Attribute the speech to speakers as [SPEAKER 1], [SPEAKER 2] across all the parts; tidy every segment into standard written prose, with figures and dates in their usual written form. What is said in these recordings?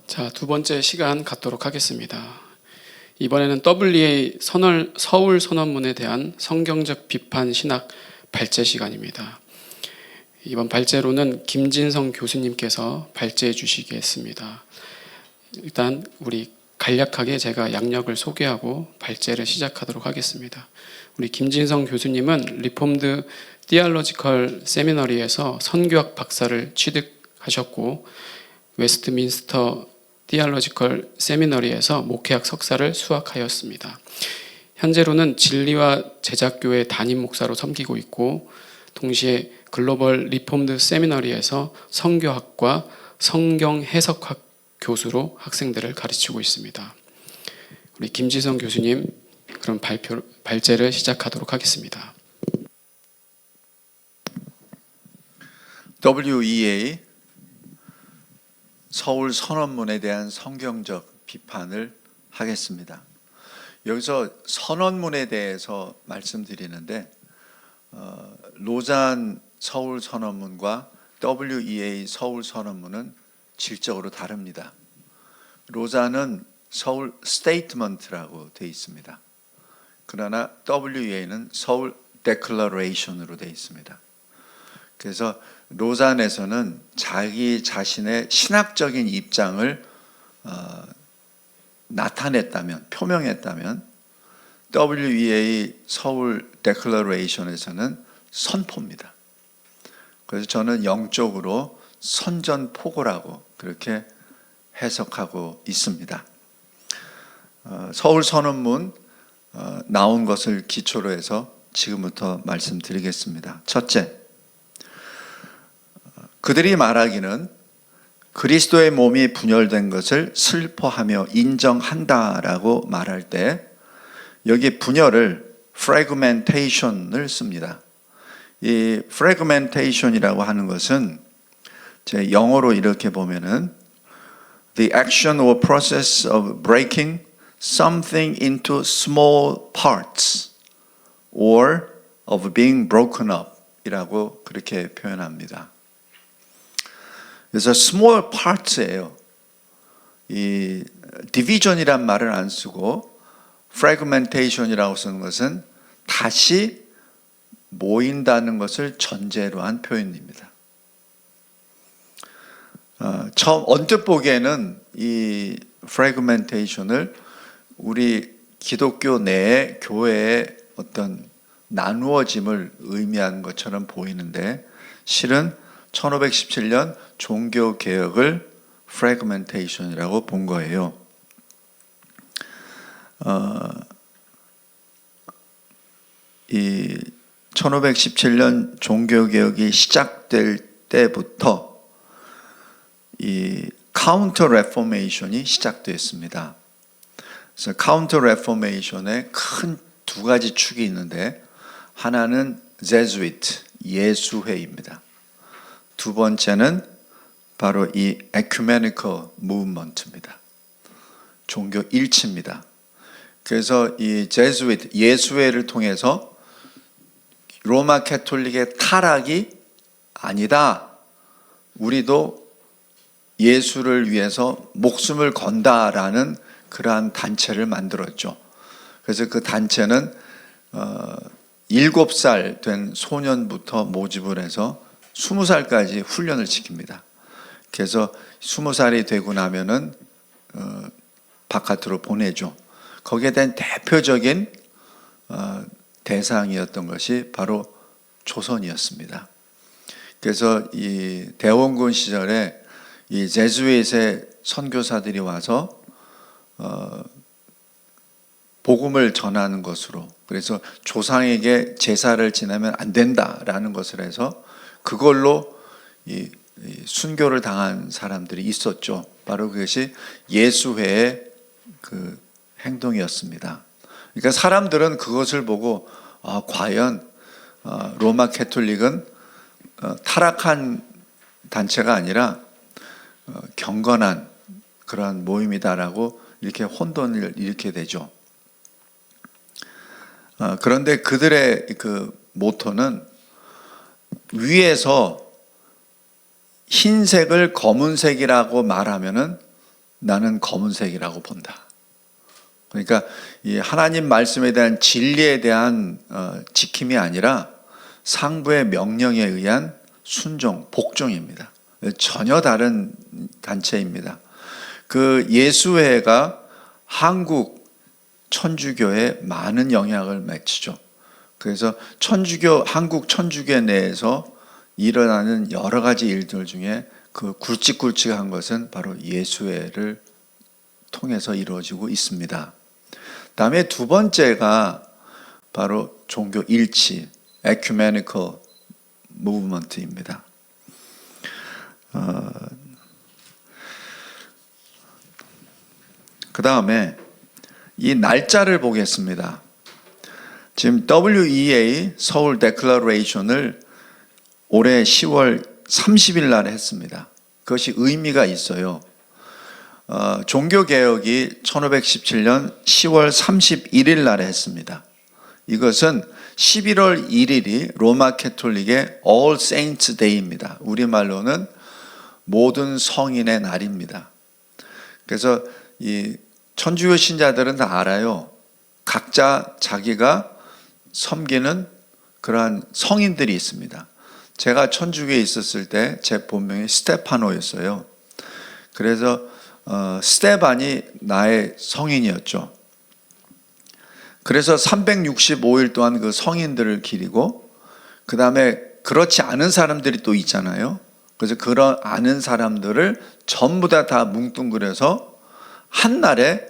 [SPEAKER 1] 자, 두 번째 시간 갖도록 하겠습니다. 이번에는 WA 서울 선언문에 대한 성경적 비판 신학 발제 시간입니다. 이번 발제로는 김진성 교수님께서 발제해 주시겠습니다. 일단 우리 간략하게 제가 양력을 소개하고 발제를 시작하도록 하겠습니다. 우리 김진성 교수님은 리폼드 디알로지컬 세미너리에서 선교학 박사를 취득하셨고 웨스트민스터 디알로지컬 세미너리에서 목회학 석사를 수학하였습니다. 현재로는 진리와 제작교회 담임 목사로 섬기고 있고 동시에 글로벌 리폼드 세미너리에서 선교학과 성경 해석학 교수로 학생들을 가르치고 있습니다. 우리 김지성 교수님, 그럼 발제를 시작하도록 하겠습니다.
[SPEAKER 2] WEA 서울 선언문에 대한 성경적 비판을 하겠습니다. 여기서 선언문에 대해서 말씀드리는데 로잔 서울 선언문과 WEA 서울 선언문은 질적으로 다릅니다. 로잔은 서울 스테이트먼트라고 되어 있습니다. 그러나 WEA는 서울 데클러레이션으로 되어 있습니다. 그래서 로잔에서는 자기 자신의 신학적인 입장을 나타냈다면, 표명했다면 WEA 서울 데클러레이션에서는 선포입니다. 그래서 저는 영적으로 선전포고라고 그렇게 해석하고 있습니다. 서울 선언문 나온 것을 기초로 해서 지금부터 말씀드리겠습니다. 첫째, 그들이 말하기는 그리스도의 몸이 분열된 것을 슬퍼하며 인정한다라고 말할 때 여기 분열을 fragmentation을 씁니다. 이 fragmentation이라고 하는 것은 제 영어로 이렇게 보면은 the action or process of breaking something into small parts or of being broken up 이라고 그렇게 표현합니다. 그래서 small parts예요. 이 division이란 말을 안 쓰고 fragmentation이라고 쓰는 것은 다시 모인다는 것을 전제로 한 표현입니다. 처음 언뜻 보기에는 이 fragmentation을 우리 기독교 내의 교회의 어떤 나누어짐을 의미하는 것처럼 보이는데 실은 1517년 종교개혁을 fragmentation이라고 본 거예요. 이 1517년 종교개혁이 시작될 때부터 이 카운터 레포메이션이 시작됐습니다. 그래서 카운터 레포메이션에 큰 두 가지 축이 있는데 하나는 제수이트, 예수회입니다. 두 번째는 바로 이 에큐메니컬 무브먼트입니다. 종교 일치입니다. 그래서 이 제수이트, 예수회를 통해서 로마 캐톨릭의 타락이 아니다. 우리도 예수를 위해서 목숨을 건다라는 그러한 단체를 만들었죠. 그래서 그 단체는 7살 된 소년부터 모집을 해서 20살까지 훈련을 시킵니다. 그래서 20살이 되고 나면은 바깥으로 보내죠. 거기에 대한 대표적인 대상이었던 것이 바로 조선이었습니다. 그래서 이 대원군 시절에 이 제수잇의 선교사들이 와서 복음을 전하는 것으로, 그래서 조상에게 제사를 지내면 안 된다라는 것을 해서 그걸로 이 순교를 당한 사람들이 있었죠. 바로 그것이 예수회의 그 행동이었습니다. 그러니까 사람들은 그것을 보고 과연 로마 캐톨릭은 타락한 단체가 아니라 경건한 그러한 모임이다라고 이렇게 혼돈을 일으키게 되죠. 그런데 그들의 그 모토는 위에서 흰색을 검은색이라고 말하면은 나는 검은색이라고 본다. 그러니까 이 하나님 말씀에 대한 진리에 대한 지킴이 아니라 상부의 명령에 의한 순종, 복종입니다. 전혀 다른 단체입니다. 그 예수회가 한국 천주교에 많은 영향을 미치죠. 그래서 한국 천주교 내에서 일어나는 여러 가지 일들 중에 그 굵직굵직한 것은 바로 예수회를 통해서 이루어지고 있습니다. 다음에 두 번째가 바로 종교 일치, ecumenical movement입니다. 그 다음에 이 날짜를 보겠습니다. 지금 WEA 서울 데클러레이션을 올해 10월 30일 날에 했습니다. 그것이 의미가 있어요. 종교개혁이 1517년 10월 31일 날에 했습니다. 이것은 11월 1일이 로마 캐톨릭의 All Saints Day입니다. 우리말로는 모든 성인의 날입니다. 그래서 이 천주교 신자들은 다 알아요. 각자 자기가 섬기는 그러한 성인들이 있습니다. 제가 천주교에 있었을 때 제 본명이 스테파노였어요. 그래서 스테반이 나의 성인이었죠. 그래서 365일 동안 그 성인들을 기리고, 그 다음에 그렇지 않은 사람들이 또 있잖아요. 그래서 그런 아는 사람들을 전부 다 뭉뚱그려서 한 날에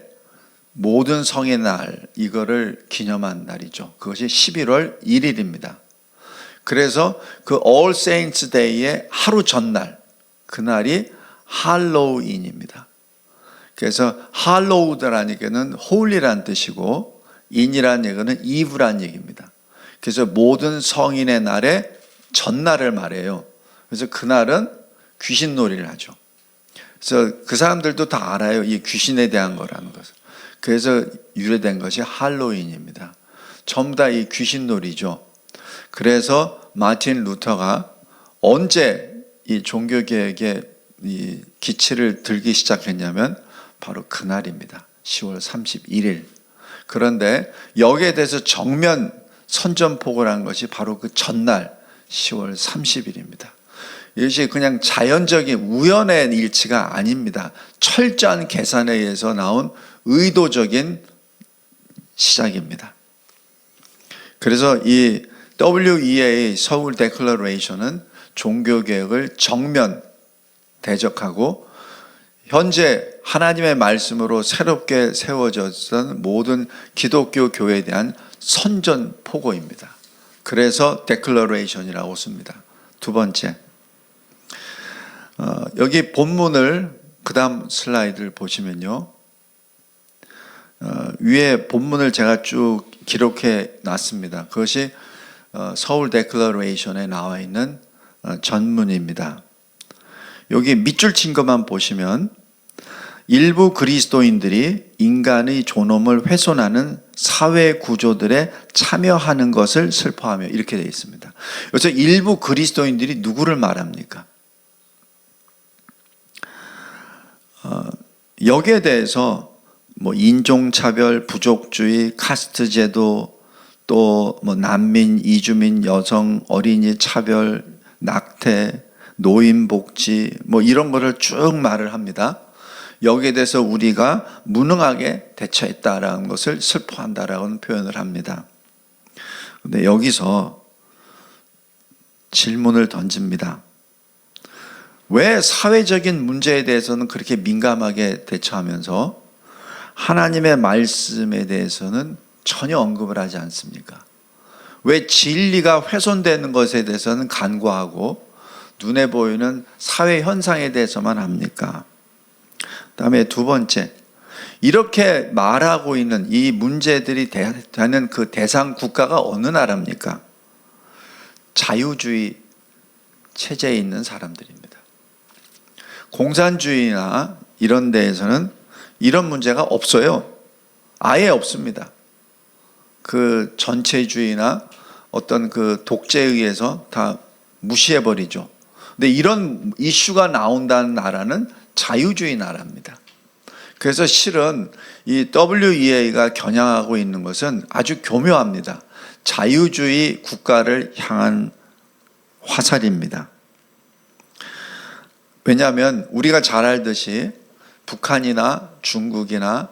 [SPEAKER 2] 모든 성의 날, 이거를 기념한 날이죠. 그것이 11월 1일입니다. 그래서 그 All Saints Day의 하루 전날, 그날이 할로윈입니다. 그래서 할로우드라는 얘기는 홀리란 뜻이고, 인이라는 얘기는 이브란 얘기입니다. 그래서 모든 성인의 날의 전날을 말해요. 그래서 그날은 귀신놀이를 하죠. 그래서 그 사람들도 다 알아요. 이 귀신에 대한 거라는 것을. 그래서 유래된 것이 할로윈입니다. 전부 다 이 귀신놀이죠. 그래서 마틴 루터가 언제 이 종교개혁의 이 기치를 들기 시작했냐면 바로 그날입니다. 10월 31일. 그런데 여기에 대해서 정면 선전포고를 한 것이 바로 그 전날 10월 30일입니다. 이것이 그냥 자연적인 우연의 일치가 아닙니다. 철저한 계산에 의해서 나온 의도적인 시작입니다. 그래서 이 WEA 서울 데클러레이션은 종교개혁을 정면 대적하고 현재 하나님의 말씀으로 새롭게 세워졌던 모든 기독교 교회에 대한 선전포고입니다. 그래서 데클러레이션이라고 씁니다. 두 번째, 여기 본문을 그 다음 슬라이드를 보시면요, 위에 본문을 제가 쭉 기록해 놨습니다. 그것이 서울 데클러레이션에 나와 있는 전문입니다. 여기 밑줄 친 것만 보시면 일부 그리스도인들이 인간의 존엄을 훼손하는 사회 구조들에 참여하는 것을 슬퍼하며, 이렇게 되어 있습니다. 그래서 일부 그리스도인들이 누구를 말합니까? 여기에 대해서 뭐 인종차별, 부족주의, 카스트 제도, 또 뭐 난민, 이주민, 여성, 어린이 차별, 낙태, 노인복지, 뭐 이런 거를 쭉 말을 합니다. 여기에 대해서 우리가 무능하게 대처했다라는 것을 슬퍼한다라는 표현을 합니다. 근데 여기서 질문을 던집니다. 왜 사회적인 문제에 대해서는 그렇게 민감하게 대처하면서 하나님의 말씀에 대해서는 전혀 언급을 하지 않습니까? 왜 진리가 훼손되는 것에 대해서는 간과하고 눈에 보이는 사회 현상에 대해서만 합니까? 그다음에 두 번째, 이렇게 말하고 있는 이 문제들이 되는 그 대상 국가가 어느 나라입니까? 자유주의 체제에 있는 사람들입니다. 공산주의나 이런 데에서는 이런 문제가 없어요. 아예 없습니다. 그 전체주의나 어떤 그 독재에 의해서 다 무시해버리죠. 근데 이런 이슈가 나온다는 나라는 자유주의 나라입니다. 그래서 실은 이 WEA가 겨냥하고 있는 것은 아주 교묘합니다. 자유주의 국가를 향한 화살입니다. 왜냐하면 우리가 잘 알듯이 북한이나 중국이나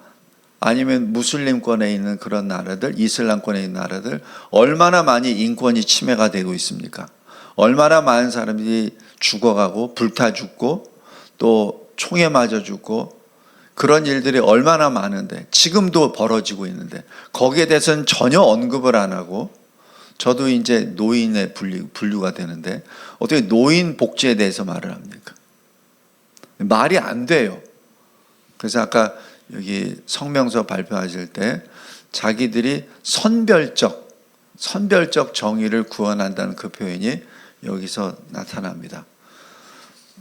[SPEAKER 2] 아니면 무슬림권에 있는 그런 나라들, 이슬람권에 있는 나라들 얼마나 많이 인권이 침해가 되고 있습니까? 얼마나 많은 사람들이 죽어가고 불타 죽고 또 총에 맞아 죽고 그런 일들이 얼마나 많은데 지금도 벌어지고 있는데 거기에 대해서는 전혀 언급을 안 하고 저도 이제 노인에 분류가 되는데 어떻게 노인 복지에 대해서 말을 합니까? 말이 안 돼요. 그래서 아까 여기 성명서 발표하실 때 자기들이 선별적 정의를 구원한다는 그 표현이 여기서 나타납니다.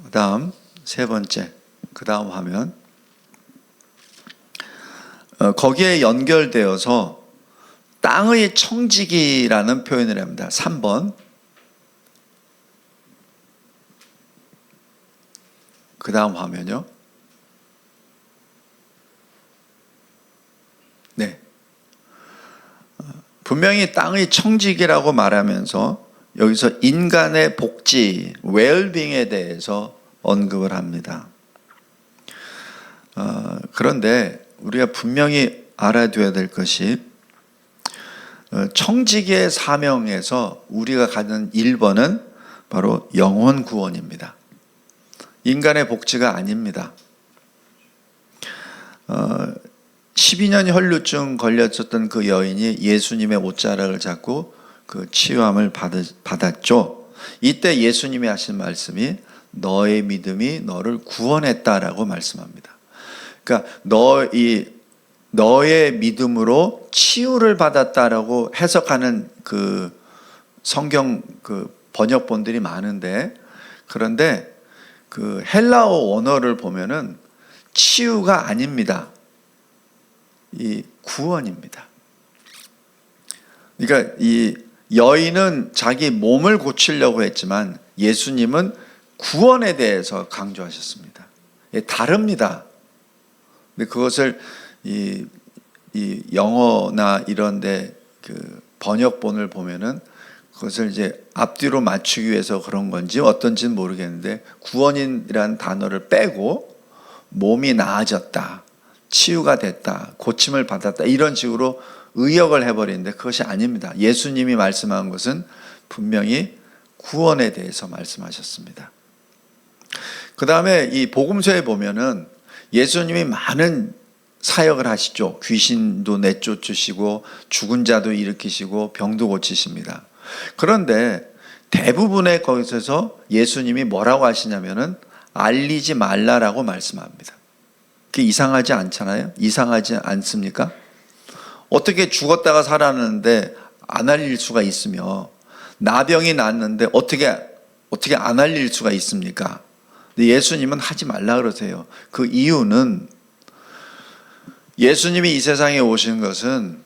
[SPEAKER 2] 그 다음 세 번째, 그 다음 화면. 거기에 연결되어서 땅의 청지기라는 표현을 합니다. 3번. 그 다음 화면요. 네. 분명히 땅의 청지기라고 말하면서 여기서 인간의 복지, 웰빙에 대해서 언급을 합니다. 그런데 우리가 분명히 알아둬야 될 것이 청지기의 사명에서 우리가 가는 1번은 바로 영혼 구원입니다. 인간의 복지가 아닙니다. 12년 혈루증 걸렸었던 그 여인이 예수님의 옷자락을 잡고 그 치유함을 받았죠. 이때 예수님이 하신 말씀이 너의 믿음이 너를 구원했다라고 말씀합니다. 그러니까 너의 믿음으로 치유를 받았다라고 해석하는 그 성경 그 번역본들이 많은데 그런데 그 헬라어 원어를 보면은 치유가 아닙니다. 이 구원입니다. 그러니까 이 여인은 자기 몸을 고치려고 했지만 예수님은 구원에 대해서 강조하셨습니다. 다릅니다. 근데 그것을 이 영어나 이런데 그 번역본을 보면은 그것을 이제 앞뒤로 맞추기 위해서 그런 건지 어떤지는 모르겠는데 구원이라는 단어를 빼고 몸이 나아졌다, 치유가 됐다, 고침을 받았다 이런 식으로 의역을 해버리는데 그것이 아닙니다. 예수님이 말씀한 것은 분명히 구원에 대해서 말씀하셨습니다. 그 다음에 이 복음서에 보면은 예수님이 많은 사역을 하시죠. 귀신도 내쫓으시고 죽은 자도 일으키시고 병도 고치십니다. 그런데 대부분의 거기서 예수님이 뭐라고 하시냐면은 알리지 말라라고 말씀합니다. 그게 이상하지 않잖아요? 이상하지 않습니까? 어떻게 죽었다가 살았는데 안 알릴 수가 있으며 나병이 났는데 어떻게 안 알릴 수가 있습니까? 근데 예수님은 하지 말라 그러세요. 그 이유는 예수님이 이 세상에 오신 것은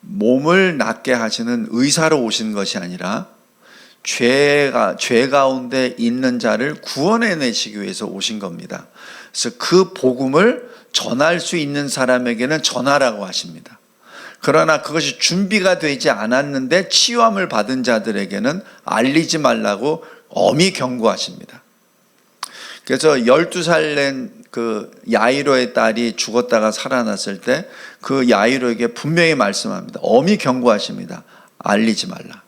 [SPEAKER 2] 몸을 낫게 하시는 의사로 오신 것이 아니라 죄 가운데 있는 자를 구원해내시기 위해서 오신 겁니다. 그래서 그 복음을 전할 수 있는 사람에게는 전하라고 하십니다. 그러나 그것이 준비가 되지 않았는데 치유함을 받은 자들에게는 알리지 말라고 엄히 경고하십니다. 그래서 12살 낸 그 야이로의 딸이 죽었다가 살아났을 때 그 야이로에게 분명히 말씀합니다. 엄히 경고하십니다. 알리지 말라.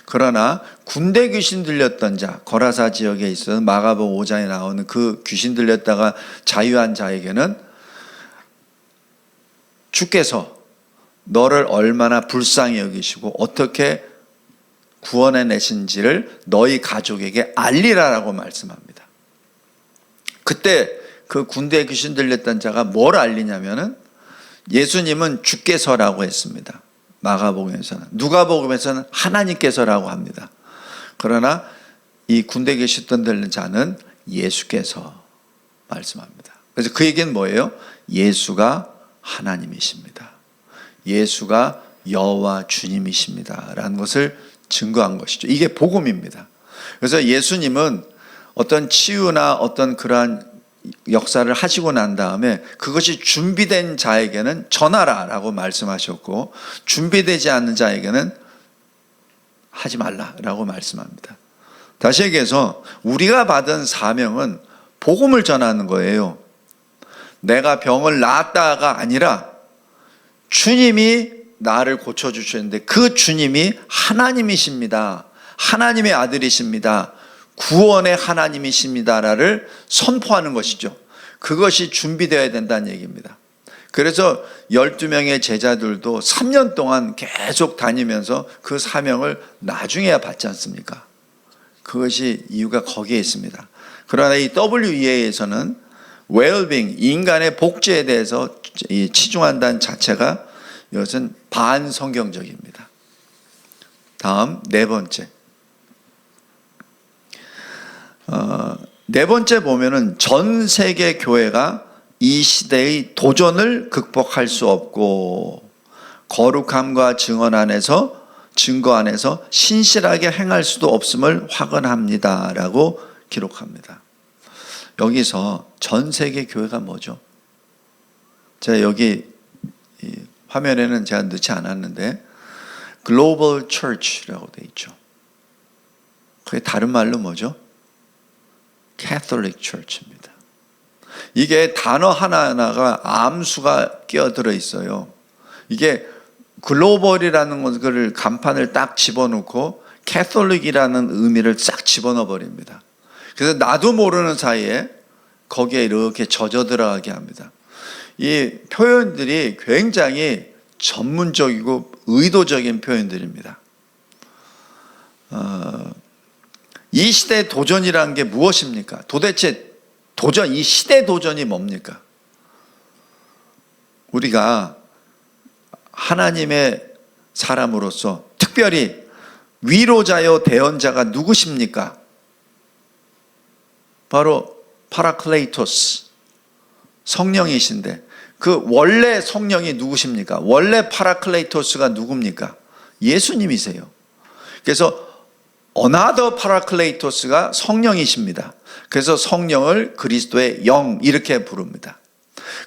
[SPEAKER 2] 그러나 군대 귀신 들렸던 자, 거라사 지역에 있어서 마가복음 5장에 나오는 그 귀신 들렸다가 자유한 자에게는 주께서 너를 얼마나 불쌍히 여기시고 어떻게 구원해내신지를 너희 가족에게 알리라라고 말씀합니다. 그때 그 군대에 귀신 들렸던 자가 뭘 알리냐면은 예수님은 주께서라고 했습니다. 마가복음에서는. 누가복음에서는 하나님께서라고 합니다. 그러나 이 군대에 귀신 들린 자는 예수께서 말씀합니다. 그래서 그 얘기는 뭐예요? 예수가 하나님이십니다. 예수가 여호와 주님이십니다. 라는 것을 증거한 것이죠. 이게 복음입니다. 그래서 예수님은 어떤 치유나 어떤 그러한 역사를 하시고 난 다음에 그것이 준비된 자에게는 전하라라고 말씀하셨고, 준비되지 않는 자에게는 하지 말라라고 말씀합니다. 다시 얘기해서 우리가 받은 사명은 복음을 전하는 거예요. 내가 병을 낫다가 아니라 주님이 나를 고쳐주셨는데 그 주님이 하나님이십니다. 하나님의 아들이십니다. 구원의 하나님이십니다를 선포하는 것이죠. 그것이 준비되어야 된다는 얘기입니다. 그래서 12명의 제자들도 3년 동안 계속 다니면서 그 사명을 나중에야 받지 않습니까? 그것이 이유가 거기에 있습니다. 그러나 이 WEA에서는 웰빙, 인간의 복지에 대해서 치중한다는 자체가 이것은 반성경적입니다. 다음 네 번째. 네 번째 보면은 전 세계 교회가 이 시대의 도전을 극복할 수 없고 거룩함과 증거 안에서 신실하게 행할 수도 없음을 확언합니다라고 기록합니다. 여기서 전 세계 교회가 뭐죠? 제가 여기 화면에는 제가 넣지 않았는데 글로벌 처치라고 되어 있죠. 그게 다른 말로 뭐죠? Catholic Church입니다. 이게 단어 하나하나가 암수가 끼어들어 있어요. 이게 글로벌이라는 것을 간판을 딱 집어넣고 캐톨릭이라는 의미를 싹 집어넣어 버립니다. 그래서 나도 모르는 사이에 거기에 이렇게 젖어 들어가게 합니다. 이 표현들이 굉장히 전문적이고 의도적인 표현들입니다. 이 시대의 도전이라는 게 무엇입니까? 도대체 이 시대 도전이 뭡니까? 우리가 하나님의 사람으로서 특별히 위로자요 대언자가 누구십니까? 바로 파라클레이토스, 성령이신데 그 원래 성령이 누구십니까? 원래 파라클레이토스가 누굽니까? 예수님이세요. 그래서 어나더 파라클레이토스가 성령이십니다. 그래서 성령을 그리스도의 영 이렇게 부릅니다.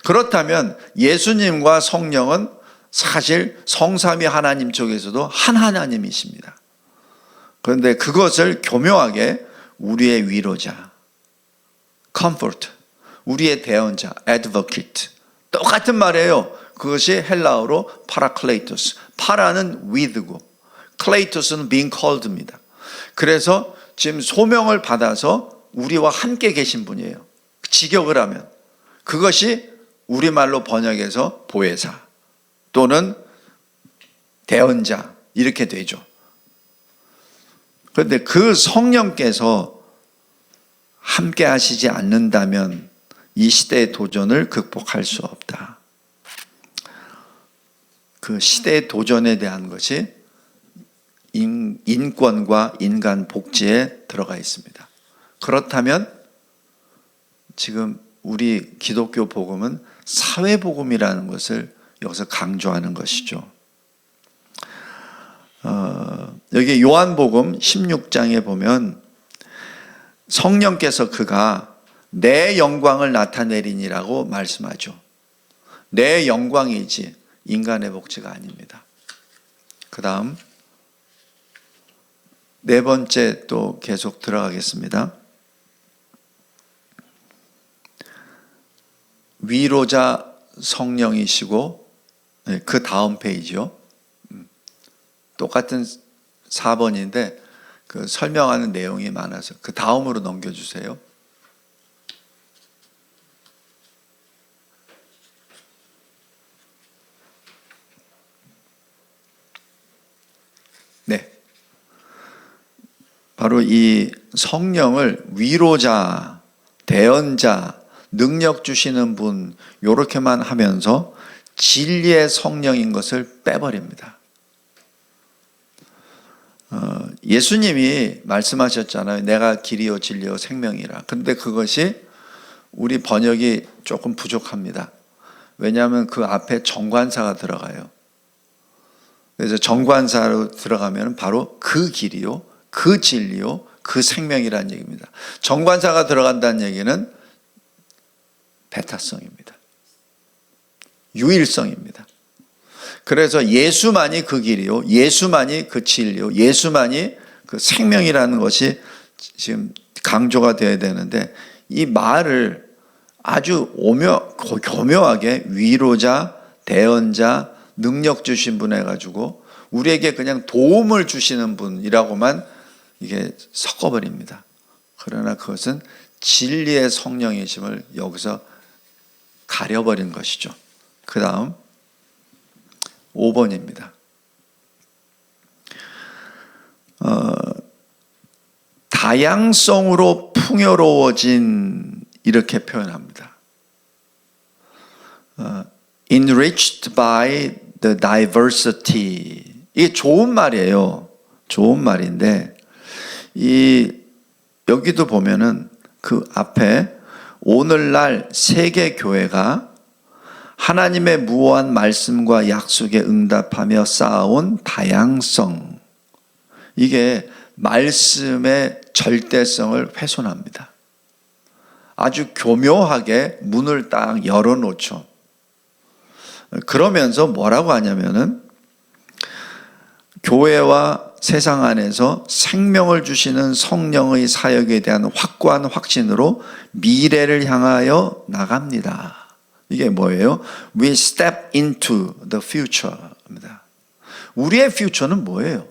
[SPEAKER 2] 그렇다면 예수님과 성령은 사실 성삼위 하나님 쪽에서도 한 하나님이십니다. 그런데 그것을 교묘하게 우리의 위로자, comfort, 우리의 대언자, advocate, 똑같은 말이에요. 그것이 헬라어로 파라클레이토스, 파라는 with고 클레이토스는 being called입니다. 그래서 지금 소명을 받아서 우리와 함께 계신 분이에요. 직역을 하면 그것이 우리말로 번역해서 보혜사 또는 대언자 이렇게 되죠. 그런데 그 성령께서 함께 하시지 않는다면 이 시대의 도전을 극복할 수 없다. 그 시대의 도전에 대한 것이 인권과 인간 복지에 들어가 있습니다. 그렇다면 지금 우리 기독교 복음은 사회 복음이라는 것을 여기서 강조하는 것이죠. 여기 요한복음 16장에 보면 성령께서 그가 내 영광을 나타내리니라고 말씀하죠. 내 영광이지 인간의 복지가 아닙니다. 그 다음 네 번째 또 계속 들어가겠습니다. 위로자 성령이시고 그 다음 페이지요. 똑같은 4번인데 그 설명하는 내용이 많아서 그 다음으로 넘겨주세요. 네. 바로 이 성령을 위로자, 대언자, 능력 주시는 분 이렇게만 하면서 진리의 성령인 것을 빼버립니다. 예수님이 말씀하셨잖아요. 내가 길이요 진리요 생명이라. 근데 그것이 우리 번역이 조금 부족합니다. 왜냐하면 그 앞에 정관사가 들어가요. 그래서 정관사로 들어가면 바로 그 길이요, 그 진리요, 그 생명이라는 얘기입니다. 정관사가 들어간다는 얘기는 배타성입니다. 유일성입니다. 그래서 예수만이 그 길이요, 예수만이 그 진리요, 예수만이 그 생명이라는 것이 지금 강조가 되어야 되는데, 이 말을 아주 교묘하게 위로자, 대언자, 능력 주신 분 해가지고 우리에게 그냥 도움을 주시는 분이라고만 이게 섞어버립니다. 그러나 그것은 진리의 성령이심을 여기서 가려버린 것이죠. 그 다음 5번입니다. 다양성으로 풍요로워진, 이렇게 표현합니다. Enriched by the diversity. 이게 좋은 말이에요. 좋은 말인데, 여기도 보면은 그 앞에 오늘날 세계 교회가 하나님의 무오한 말씀과 약속에 응답하며 쌓아온 다양성, 이게 말씀의 절대성을 훼손합니다. 아주 교묘하게 문을 딱 열어놓죠. 그러면서 뭐라고 하냐면은, 교회와 세상 안에서 생명을 주시는 성령의 사역에 대한 확고한 확신으로 미래를 향하여 나갑니다. 이게 뭐예요? We step into the future입니다. 우리의 future는 뭐예요?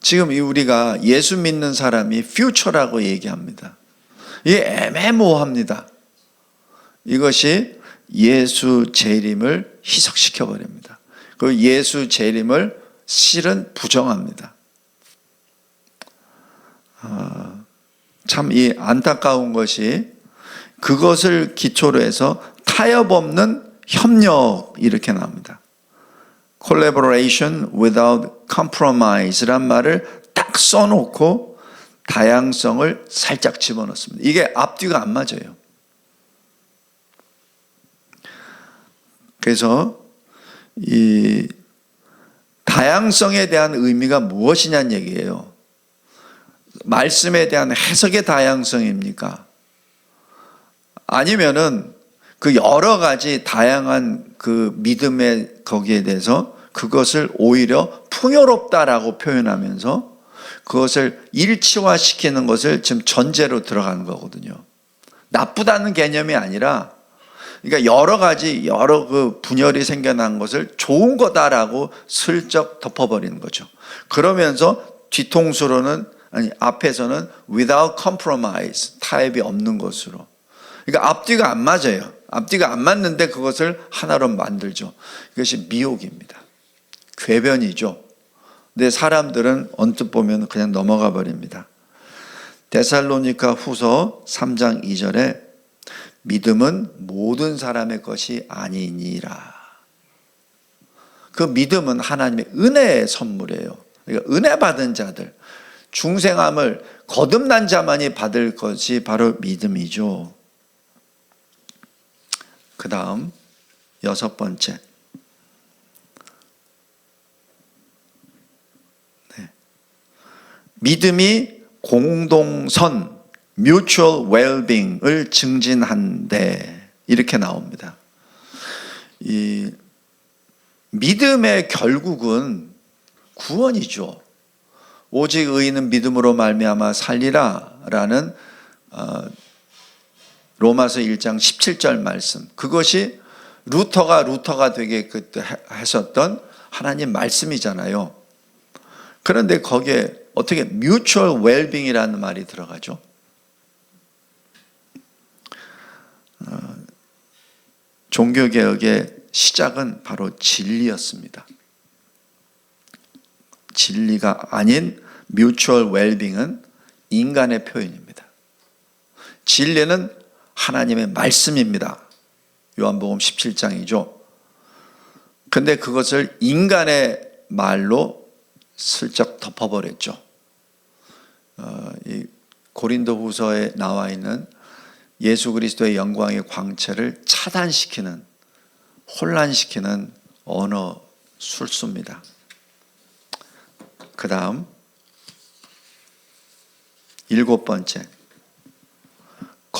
[SPEAKER 2] 지금 우리가 예수 믿는 사람이 future라고 얘기합니다. 이게 애매모호합니다. 이것이 예수 재림을 희석시켜 버립니다. 그 예수 재림을 실은 부정합니다. 참 이 안타까운 것이, 그것을 기초로 해서 타협 없는 협력, 이렇게 나옵니다. Collaboration without compromise란 말을 딱 써놓고 다양성을 살짝 집어넣습니다. 이게 앞뒤가 안 맞아요. 그래서 이 다양성에 대한 의미가 무엇이냐는 얘기예요. 말씀에 대한 해석의 다양성입니까? 아니면은 그 여러 가지 다양한 그 믿음의 거기에 대해서 그것을 오히려 풍요롭다라고 표현하면서 그것을 일치화시키는 것을 지금 전제로 들어가는 거거든요. 나쁘다는 개념이 아니라, 그러니까 여러 가지 여러 그 분열이 생겨난 것을 좋은 거다라고 슬쩍 덮어버리는 거죠. 그러면서 뒤통수로는, 아니 앞에서는 without compromise, 타협이 없는 것으로. 그러니까 앞뒤가 안 맞아요. 앞뒤가 안 맞는데 그것을 하나로 만들죠. 이것이 미혹입니다. 궤변이죠. 근데 사람들은 언뜻 보면 그냥 넘어가 버립니다. 데살로니가 후서 3장 2절에 믿음은 모든 사람의 것이 아니니라. 그 믿음은 하나님의 은혜의 선물이에요. 그러니까 은혜 받은 자들, 중생함을 거듭난 자만이 받을 것이 바로 믿음이죠. 그 다음 6번째, 믿음이 공동선, mutual well-being을 증진한대, 이렇게 나옵니다. 이 믿음의 결국은 구원이죠. 오직 의인은 믿음으로 말미암아 살리라 라는 로마서 1장 17절 말씀, 그것이 루터가 되게 그때 했었던 하나님 말씀이잖아요. 그런데 거기에 어떻게 mutual well-being이라는 말이 들어가죠? 종교개혁의 시작은 바로 진리였습니다. 진리가 아닌 mutual well-being은 인간의 표현입니다. 진리는 하나님의 말씀입니다. 요한복음 17장이죠. 근데 그것을 인간의 말로 슬쩍 덮어버렸죠. 이 고린도후서에 나와 있는 예수 그리스도의 영광의 광채를 차단시키는, 혼란시키는 언어 술수입니다. 그 다음 7번째,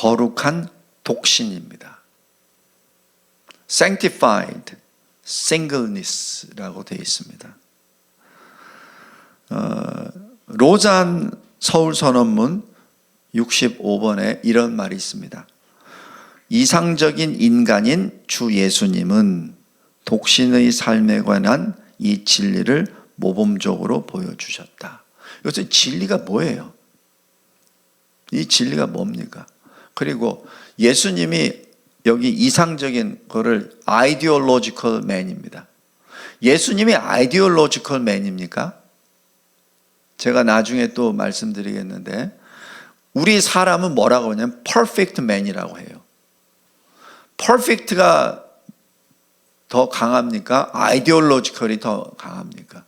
[SPEAKER 2] 거룩한 독신입니다. sanctified singleness라고 되어 있습니다. 로잔 서울선언문 65번에 이런 말이 있습니다. 이상적인 인간인 주 예수님은 독신의 삶에 관한 이 진리를 모범적으로 보여주셨다. 이것은 진리가 뭐예요? 이 진리가 뭡니까? 그리고 예수님이 여기 이상적인 거를 ideological man입니다. 예수님이 ideological man입니까? 제가 나중에 또 말씀드리겠는데 우리 사람은 뭐라고 하냐면 perfect man이라고 해요. perfect가 더 강합니까? ideological이 더 강합니까?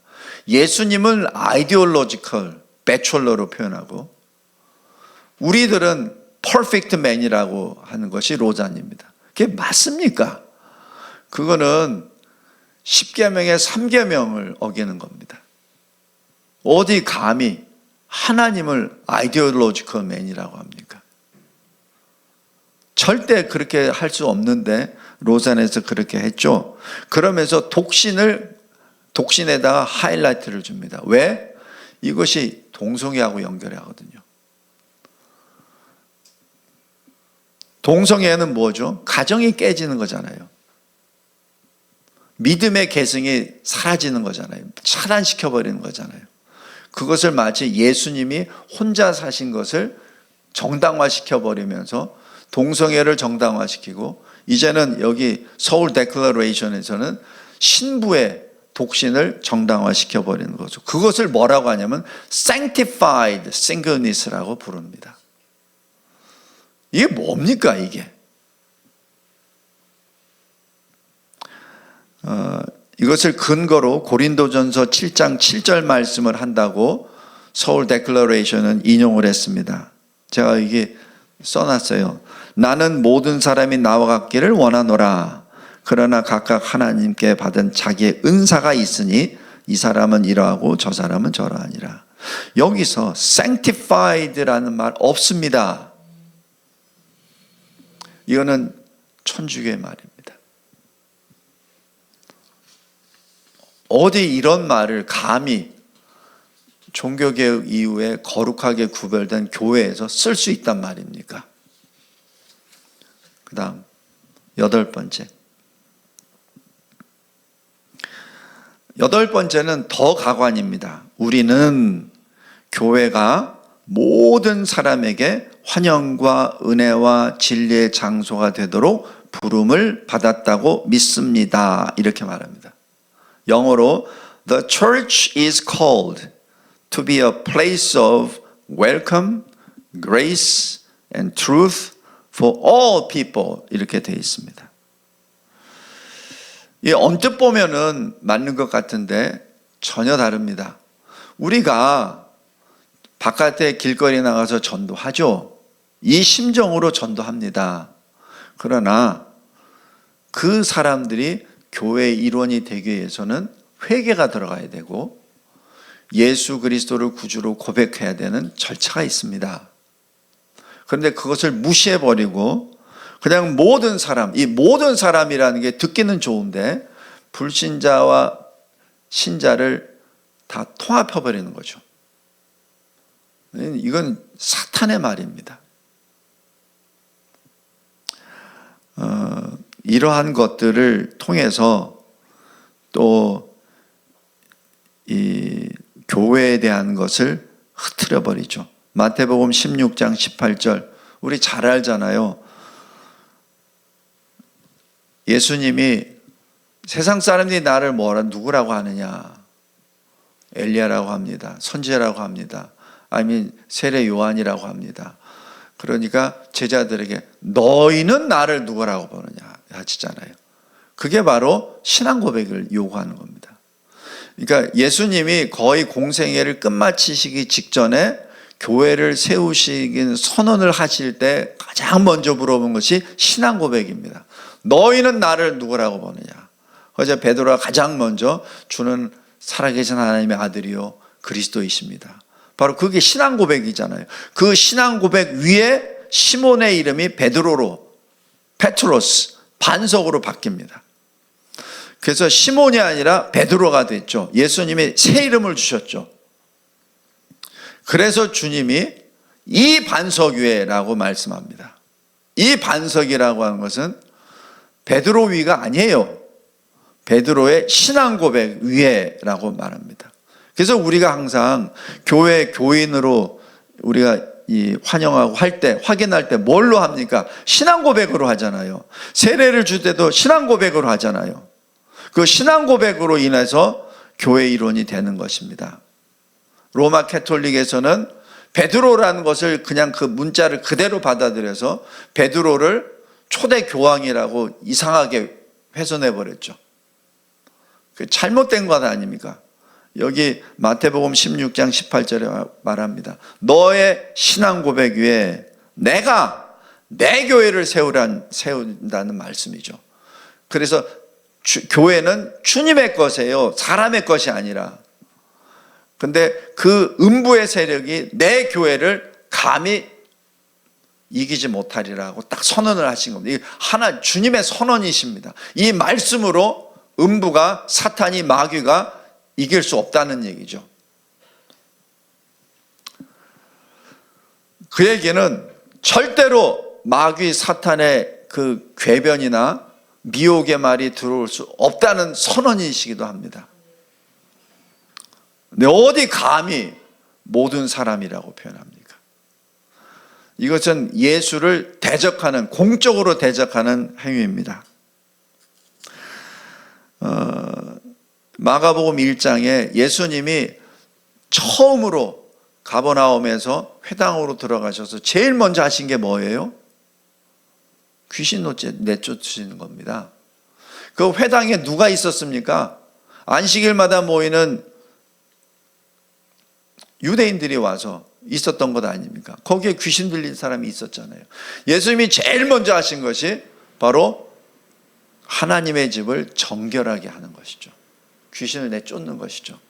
[SPEAKER 2] 예수님은 ideological, bachelor로 표현하고 우리들은 perfect man이라고 하는 것이 로잔입니다. 그게 맞습니까? 그거는 10계명의 3계명을 어기는 겁니다. 어디 감히 하나님을 ideological man이라고 합니까? 절대 그렇게 할 수 없는데 로잔에서 그렇게 했죠. 그러면서 독신에다가 하이라이트를 줍니다. 왜? 이것이 동성애하고 연결이 하거든요. 동성애는 뭐죠? 가정이 깨지는 거잖아요. 믿음의 계승이 사라지는 거잖아요. 차단시켜버리는 거잖아요. 그것을 마치 예수님이 혼자 사신 것을 정당화시켜버리면서 동성애를 정당화시키고 이제는 여기 서울 데클러레이션에서는 신부의 독신을 정당화시켜버리는 거죠. 그것을 뭐라고 하냐면 sanctified singleness라고 부릅니다. 이게 뭡니까 이게? 이것을 근거로 고린도전서 7장 7절 말씀을 한다고 서울 데클러레이션은 인용을 했습니다. 제가 이게 써놨어요. 나는 모든 사람이 나와 같기를 원하노라. 그러나 각각 하나님께 받은 자기의 은사가 있으니 이 사람은 이러하고 저 사람은 저러하니라. 여기서 sanctified라는 말 없습니다. 이거는 천주교의 말입니다. 어디 이런 말을 감히 종교개혁 이후에 거룩하게 구별된 교회에서 쓸 수 있단 말입니까? 그 다음 8번째. 8번째는 더 가관입니다. 우리는 교회가 모든 사람에게 환영과 은혜와 진리의 장소가 되도록 부름을 받았다고 믿습니다. 이렇게 말합니다. 영어로 The church is called to be a place of welcome, grace and truth for all people 이렇게 되어 있습니다. 이 언뜻 보면은 맞는 것 같은데 전혀 다릅니다. 우리가 바깥에 길거리 나가서 전도하죠. 이 심정으로 전도합니다. 그러나 그 사람들이 교회의 일원이 되기 위해서는 회개가 들어가야 되고 예수 그리스도를 구주로 고백해야 되는 절차가 있습니다. 그런데 그것을 무시해버리고 그냥 모든 사람, 이 모든 사람이라는 게 듣기는 좋은데 불신자와 신자를 다 통합해버리는 거죠. 이건 사탄의 말입니다. 이러한 것들을 통해서 또 이 교회에 대한 것을 흐트려 버리죠. 마태복음 16장 18절 우리 잘 알잖아요. 예수님이 세상 사람들이 나를 누구라고 하느냐? 엘리야라고 합니다. 선지자라고 합니다. 아니면 세례 요한이라고 합니다. 그러니까 제자들에게 너희는 나를 누구라고 보느냐 하시잖아요. 그게 바로 신앙 고백을 요구하는 겁니다. 그러니까 예수님이 거의 공생애를 끝마치시기 직전에 교회를 세우시긴 선언을 하실 때 가장 먼저 물어본 것이 신앙 고백입니다. 너희는 나를 누구라고 보느냐? 어제 베드로가 가장 먼저 주는 살아계신 하나님의 아들이요 그리스도이십니다. 바로 그게 신앙 고백이잖아요. 그 신앙 고백 위에 시몬의 이름이 베드로로, 페트로스, 반석으로 바뀝니다. 그래서 시몬이 아니라 베드로가 됐죠. 예수님이 새 이름을 주셨죠. 그래서 주님이 이 반석 위에라고 말씀합니다. 이 반석이라고 하는 것은 베드로 위가 아니에요. 베드로의 신앙 고백 위에라고 말합니다. 그래서 우리가 항상 교회 교인으로 우리가 환영하고 할 때, 확인할 때 뭘로 합니까? 신앙 고백으로 하잖아요. 세례를 줄 때도 신앙 고백으로 하잖아요. 그 신앙 고백으로 인해서 교회 일원이 되는 것입니다. 로마 캐톨릭에서는 베드로라는 것을 그냥 그 문자를 그대로 받아들여서 베드로를 초대 교황이라고 이상하게 훼손해 버렸죠. 잘못된 것 아닙니까? 여기 마태복음 16장 18절에 말합니다. 너의 신앙 고백 위에 내가 내 교회를 세운다는 말씀이죠. 그래서 교회는 주님의 것이에요. 사람의 것이 아니라. 근데 그 음부의 세력이 내 교회를 감히 이기지 못하리라고 딱 선언을 하신 겁니다. 이 하나 주님의 선언이십니다. 이 말씀으로 음부가, 사탄이, 마귀가 이길 수 없다는 얘기죠. 그 얘기는 절대로 마귀, 사탄의 그 궤변이나 미혹의 말이 들어올 수 없다는 선언이시기도 합니다. 근데 어디 감히 모든 사람이라고 표현합니까? 이것은 예수를 대적하는, 공적으로 대적하는 행위입니다. 마가복음 1장에 예수님이 처음으로 가버나움에서 회당으로 들어가셔서 제일 먼저 하신 게 뭐예요? 귀신 내쫓으시는 겁니다. 그 회당에 누가 있었습니까? 안식일마다 모이는 유대인들이 와서 있었던 것 아닙니까? 거기에 귀신 들린 사람이 있었잖아요. 예수님이 제일 먼저 하신 것이 바로 하나님의 집을 정결하게 하는 것이죠. 귀신을 내쫓는 것이죠.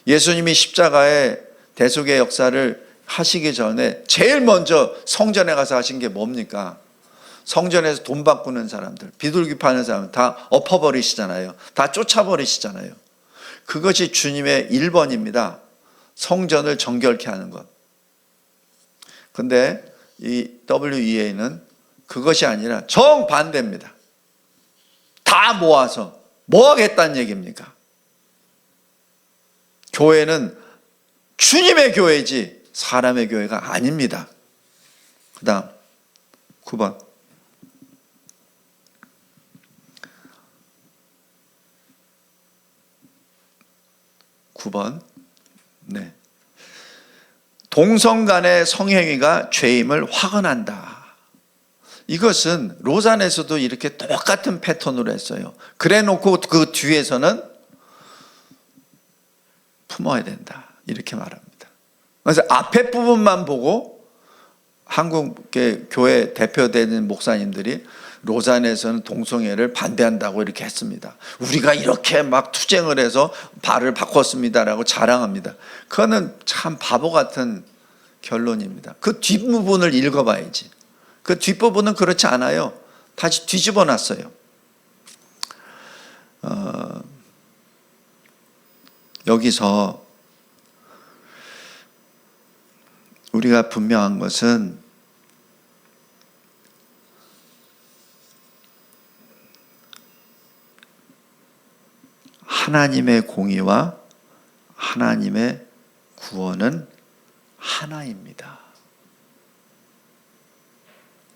[SPEAKER 2] 예수님이 십자가의 대속의 역사를 하시기 전에 제일 먼저 성전에 가서 하신 게 뭡니까? 성전에서 돈 바꾸는 사람들, 비둘기 파는 사람들 다 엎어버리시잖아요. 다 쫓아버리시잖아요. 그것이 주님의 1번입니다. 성전을 정결케 하는 것. 근데 이 WEA는 그것이 아니라 정반대입니다. 다 모아서 뭐 하겠다는 얘기입니까? 교회는 주님의 교회지 사람의 교회가 아닙니다. 그 다음 9번. 9번. 네. 동성 간의 성행위가 죄임을 확언한다. 이것은 로잔에서도 이렇게 똑같은 패턴으로 했어요. 그래 놓고 그 뒤에서는 품어야 된다. 이렇게 말합니다. 그래서 앞에 부분만 보고 한국의 교회 대표되는 목사님들이 로잔에서는 동성애를 반대한다고 이렇게 했습니다. 우리가 이렇게 막 투쟁을 해서 발을 바꿨습니다라고 자랑합니다. 그거는 참 바보 같은 결론입니다. 그 뒷부분을 읽어봐야지. 그 뒷부분은 그렇지 않아요. 다시 뒤집어 놨어요. 여기서 우리가 분명한 것은 하나님의 공의와 하나님의 구원은 하나입니다.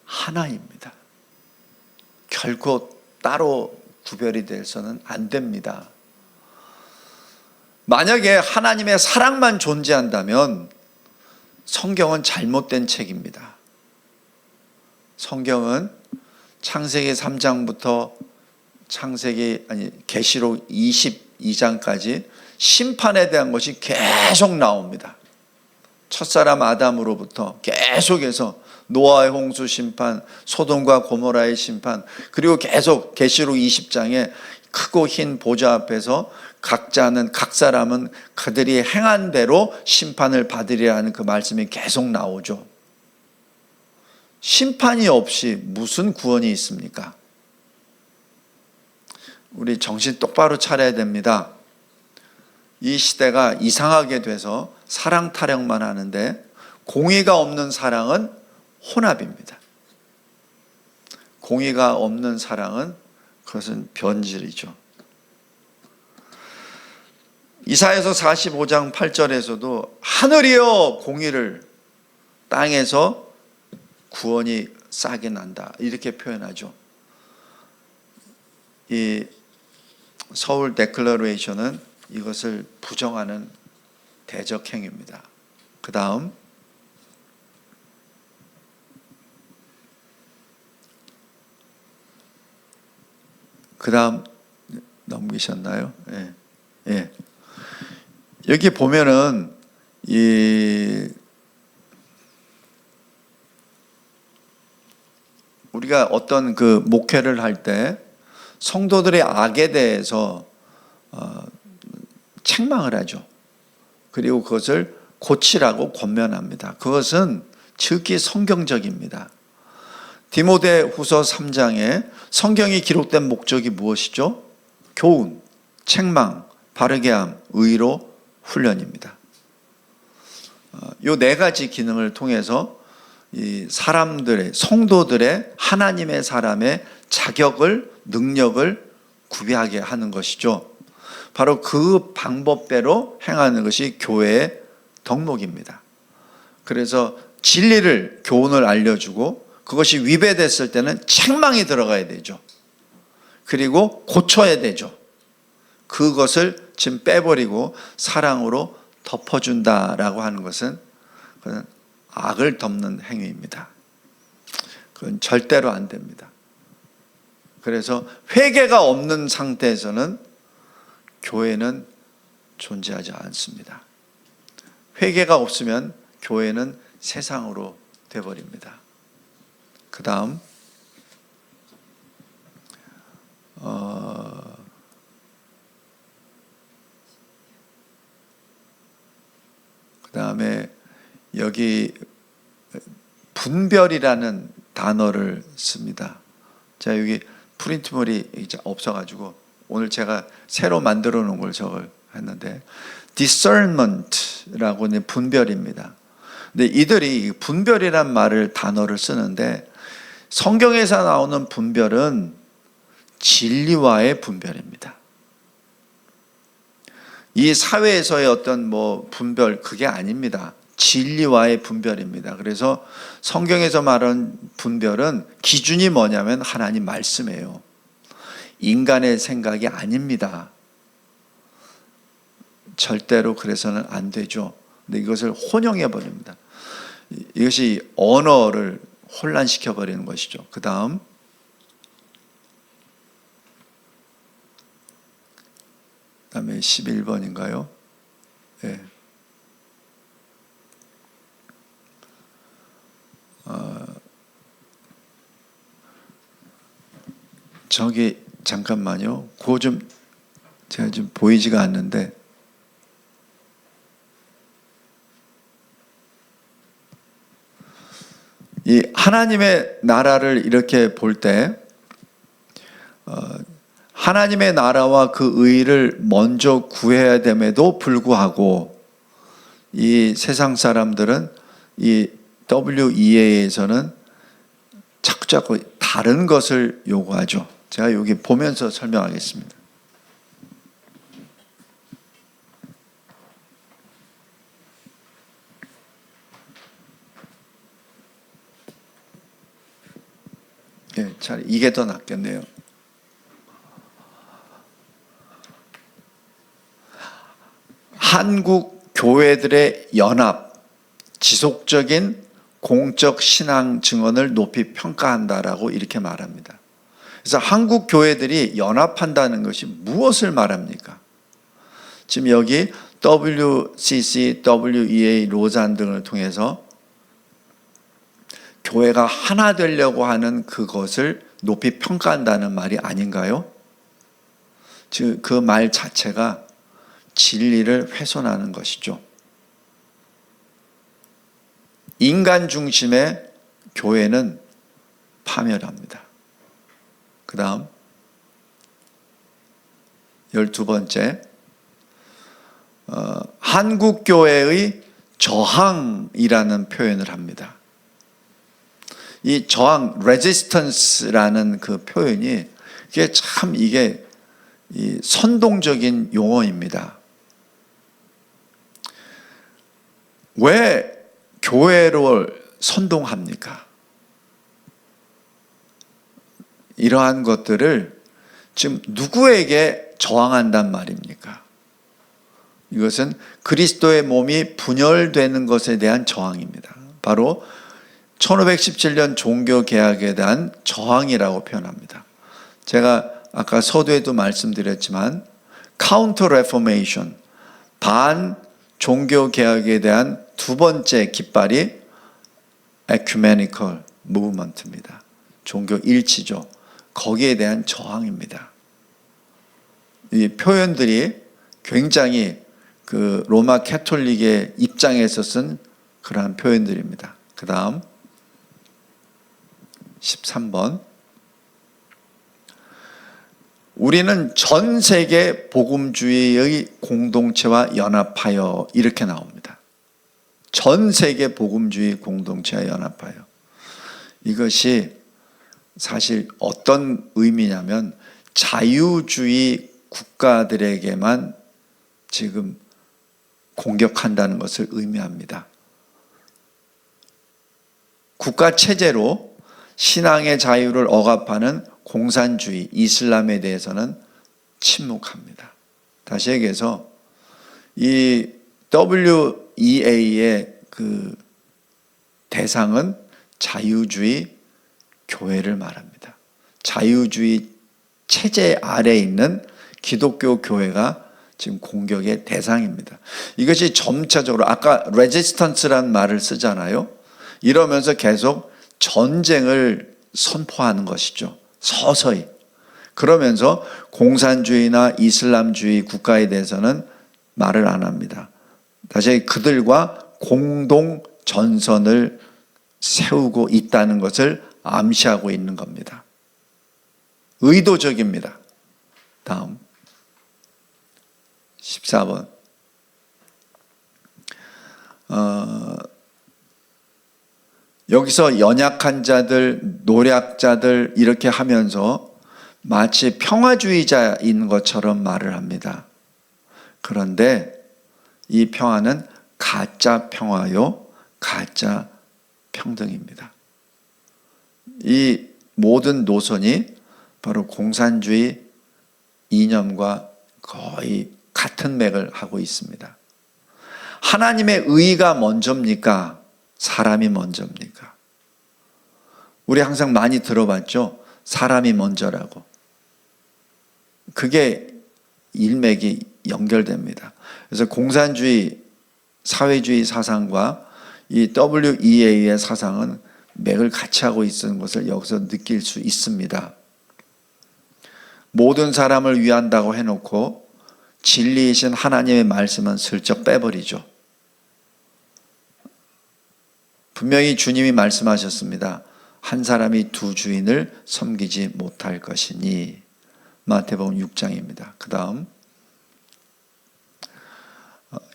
[SPEAKER 2] 하나입니다. 결코 따로 구별이 돼서는 안 됩니다. 만약에 하나님의 사랑만 존재한다면 성경은 잘못된 책입니다. 성경은 창세기 3장부터 계시록 22장까지 심판에 대한 것이 계속 나옵니다. 첫사람 아담으로부터 계속해서 노아의 홍수 심판, 소돔과 고모라의 심판, 그리고 계속 계시록 20장에 크고 흰 보좌 앞에서 각 사람은 그들이 행한 대로 심판을 받으리라 하는 그 말씀이 계속 나오죠. 심판이 없이 무슨 구원이 있습니까? 우리 정신 똑바로 차려야 됩니다. 이 시대가 이상하게 돼서 사랑 타령만 하는데 공의가 없는 사랑은 혼합입니다. 공의가 없는 사랑은 그것은 변질이죠. 이사야서 45장 8절에서도 하늘이여 공의를, 땅에서 구원이 싹이 난다, 이렇게 표현하죠. 이 서울 데클러레이션은 이것을 부정하는 대적행위입니다. 그 다음 넘기셨나요? 예. 예. 여기 보면은 우리가 어떤 그 목회를 할 때 성도들의 악에 대해서 책망을 하죠. 그리고 그것을 고치라고 권면합니다. 그것은 즉기 성경적입니다. 디모데후서 3장에 성경이 기록된 목적이 무엇이죠? 교훈, 책망, 바르게 함, 의로 훈련입니다. 이 네 가지 기능을 통해서 이 사람들의, 성도들의, 하나님의 사람의 자격을, 능력을 구비하게 하는 것이죠. 바로 그 방법대로 행하는 것이 교회의 덕목입니다. 그래서 진리를, 교훈을 알려주고 그것이 위배됐을 때는 책망이 들어가야 되죠. 그리고 고쳐야 되죠. 그것을 지금 빼버리고 사랑으로 덮어준다라고 하는 것은 그건 악을 덮는 행위입니다. 그건 절대로 안 됩니다. 그래서 회개가 없는 상태에서는 교회는 존재하지 않습니다. 회개가 없으면 교회는 세상으로 돼버립니다. 그 다음 그다음에 여기 분별이라는 단어를 씁니다. 자, 여기 프린트물이 이제 없어가지고 오늘 제가 새로 만들어 놓은 걸 저걸 했는데 discernment라고 하는 분별입니다. 근데 이들이 분별이란 말을 단어를 쓰는데 성경에서 나오는 분별은 진리와의 분별입니다. 이 사회에서의 어떤 분별, 그게 아닙니다. 진리와의 분별입니다. 그래서 성경에서 말하는 분별은 기준이 뭐냐면 하나님 말씀이에요. 인간의 생각이 아닙니다. 절대로 그래서는 안 되죠. 근데 이것을 혼용해 버립니다. 이것이 언어를 혼란시켜 버리는 것이죠. 그 다음에 11번인가요? 예. 저기 잠깐만요. 그거 좀 제가 좀 보이지가 않는데 이 하나님의 나라를 이렇게 볼 때 하나님의 나라와 그 의를 먼저 구해야 됨에도 불구하고 이 세상 사람들은 이 WEA에서는 자꾸 다른 것을 요구하죠. 제가 여기 보면서 설명하겠습니다. 예, 차라리 이게 더 낫겠네요. 한국 교회들의 연합, 지속적인 공적 신앙 증언을 높이 평가한다라고 이렇게 말합니다. 그래서 한국 교회들이 연합한다는 것이 무엇을 말합니까? 지금 여기 WCC, WEA, 로잔 등을 통해서 교회가 하나 되려고 하는 그것을 높이 평가한다는 말이 아닌가요? 즉 그 말 자체가 진리를 훼손하는 것이죠. 인간 중심의 교회는 파멸합니다. 그 다음 12번째, 한국교회의 저항이라는 표현을 합니다. 이 저항, resistance라는 그 표현이 이게 이 선동적인 용어입니다. 왜 교회를 선동합니까? 이러한 것들을 지금 누구에게 저항한단 말입니까? 이것은 그리스도의 몸이 분열되는 것에 대한 저항입니다. 바로 1517년 종교개혁에 대한 저항이라고 표현합니다. 제가 아까 서두에도 말씀드렸지만 카운터 레포메이션, 반 종교개혁에 대한 두 번째 깃발이 에큐메니컬 무브먼트입니다. 종교 일치죠. 거기에 대한 저항입니다. 이 표현들이 굉장히 그 로마 캐톨릭의 입장에서 쓴 그러한 표현들입니다. 그 다음 13번, 우리는 전 세계 복음주의의 공동체와 연합하여, 이렇게 나옵니다. 전 세계 복음주의 공동체와 연합하여. 이것이 사실 어떤 의미냐면 자유주의 국가들에게만 지금 공격한다는 것을 의미합니다. 국가 체제로 신앙의 자유를 억압하는 공산주의, 이슬람에 대해서는 침묵합니다. 다시 얘기해서 이 WEA의 그 대상은 자유주의 교회를 말합니다. 자유주의 체제 아래에 있는 기독교 교회가 지금 공격의 대상입니다. 이것이 점차적으로, 아까 레지스턴스라는 말을 쓰잖아요. 이러면서 계속 전쟁을 선포하는 것이죠. 서서히. 그러면서 공산주의나 이슬람주의 국가에 대해서는 말을 안 합니다. 다시 그들과 공동 전선을 세우고 있다는 것을 암시하고 있는 겁니다. 의도적입니다. 다음 14번. 여기서 연약한 자들, 노략자들 이렇게 하면서 마치 평화주의자인 것처럼 말을 합니다. 그런데 이 평화는 가짜 평화요, 가짜 평등입니다. 이 모든 노선이 바로 공산주의 이념과 거의 같은 맥을 하고 있습니다. 하나님의 의가 먼저입니까? 사람이 먼저입니까? 우리 항상 많이 들어봤죠? 사람이 먼저라고. 그게 일맥이 연결됩니다. 그래서 공산주의, 사회주의 사상과 이 WEA의 사상은 맥을 같이 하고 있는 것을 여기서 느낄 수 있습니다. 모든 사람을 위한다고 해놓고 진리이신 하나님의 말씀은 슬쩍 빼버리죠. 분명히 주님이 말씀하셨습니다. 한 사람이 두 주인을 섬기지 못할 것이니. 마태복음 6장입니다. 그 다음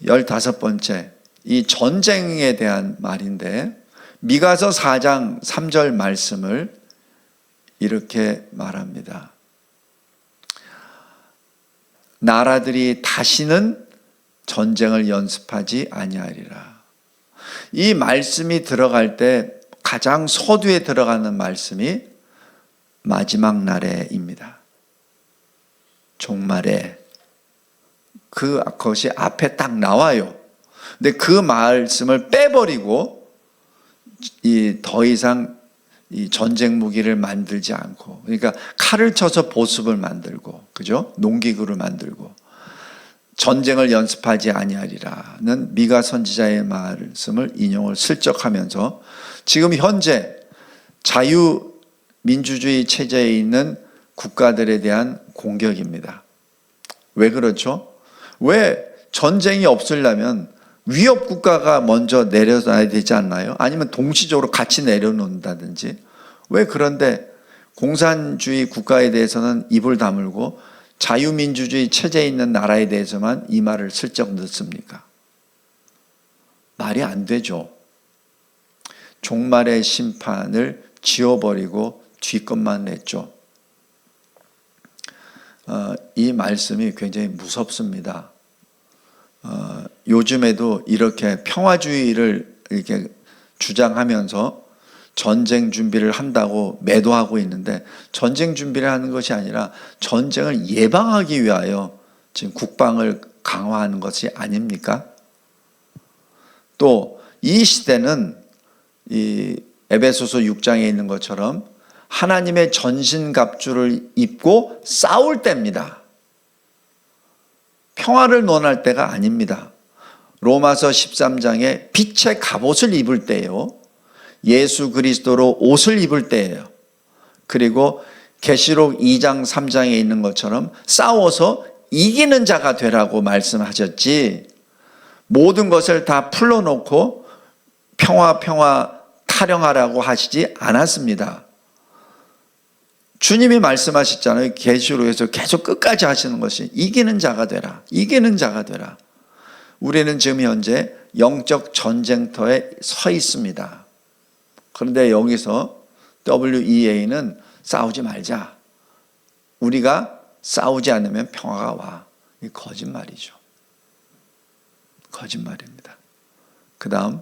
[SPEAKER 2] 15번째, 이 전쟁에 대한 말인데 미가서 4장 3절 말씀을 이렇게 말합니다. 나라들이 다시는 전쟁을 연습하지 아니하리라. 이 말씀이 들어갈 때 가장 서두에 들어가는 말씀이 마지막 날에입니다. 종말에. 그것이 앞에 딱 나와요. 근데 그 말씀을 빼버리고 더 이상 이 전쟁 무기를 만들지 않고, 그러니까 칼을 쳐서 보습을 만들고, 그죠? 농기구를 만들고 전쟁을 연습하지 아니하리라는 미가 선지자의 말씀을 인용을 슬쩍 하면서 지금 현재 자유민주주의 체제에 있는 국가들에 대한 공격입니다. 왜 그렇죠? 왜 전쟁이 없으려면 위협 국가가 먼저 내려놔야 되지 않나요? 아니면 동시적으로 같이 내려놓는다든지. 왜 그런데 공산주의 국가에 대해서는 입을 다물고 자유민주주의 체제에 있는 나라에 대해서만 이 말을 슬쩍 넣습니까? 말이 안 되죠. 종말의 심판을 지워버리고 뒤것만 냈죠. 이 말씀이 굉장히 무섭습니다. 요즘에도 이렇게 평화주의를 이렇게 주장하면서 전쟁 준비를 한다고 매도하고 있는데, 전쟁 준비를 하는 것이 아니라 전쟁을 예방하기 위하여 지금 국방을 강화하는 것이 아닙니까? 또 이 시대는 이 에베소서 6장에 있는 것처럼 하나님의 전신갑주를 입고 싸울 때입니다. 평화를 논할 때가 아닙니다. 로마서 13장에 빛의 갑옷을 입을 때예요. 예수 그리스도로 옷을 입을 때예요. 그리고 계시록 2장 3장에 있는 것처럼 싸워서 이기는 자가 되라고 말씀하셨지, 모든 것을 다 풀어놓고 평화 타령하라고 하시지 않았습니다. 주님이 말씀하셨잖아요. 계시록에서 계속 끝까지 하시는 것이 이기는 자가 되라. 이기는 자가 되라. 우리는 지금 현재 영적 전쟁터에 서 있습니다. 그런데 여기서 WEA는 싸우지 말자. 우리가 싸우지 않으면 평화가 와. 이 거짓말이죠. 거짓말입니다. 그 다음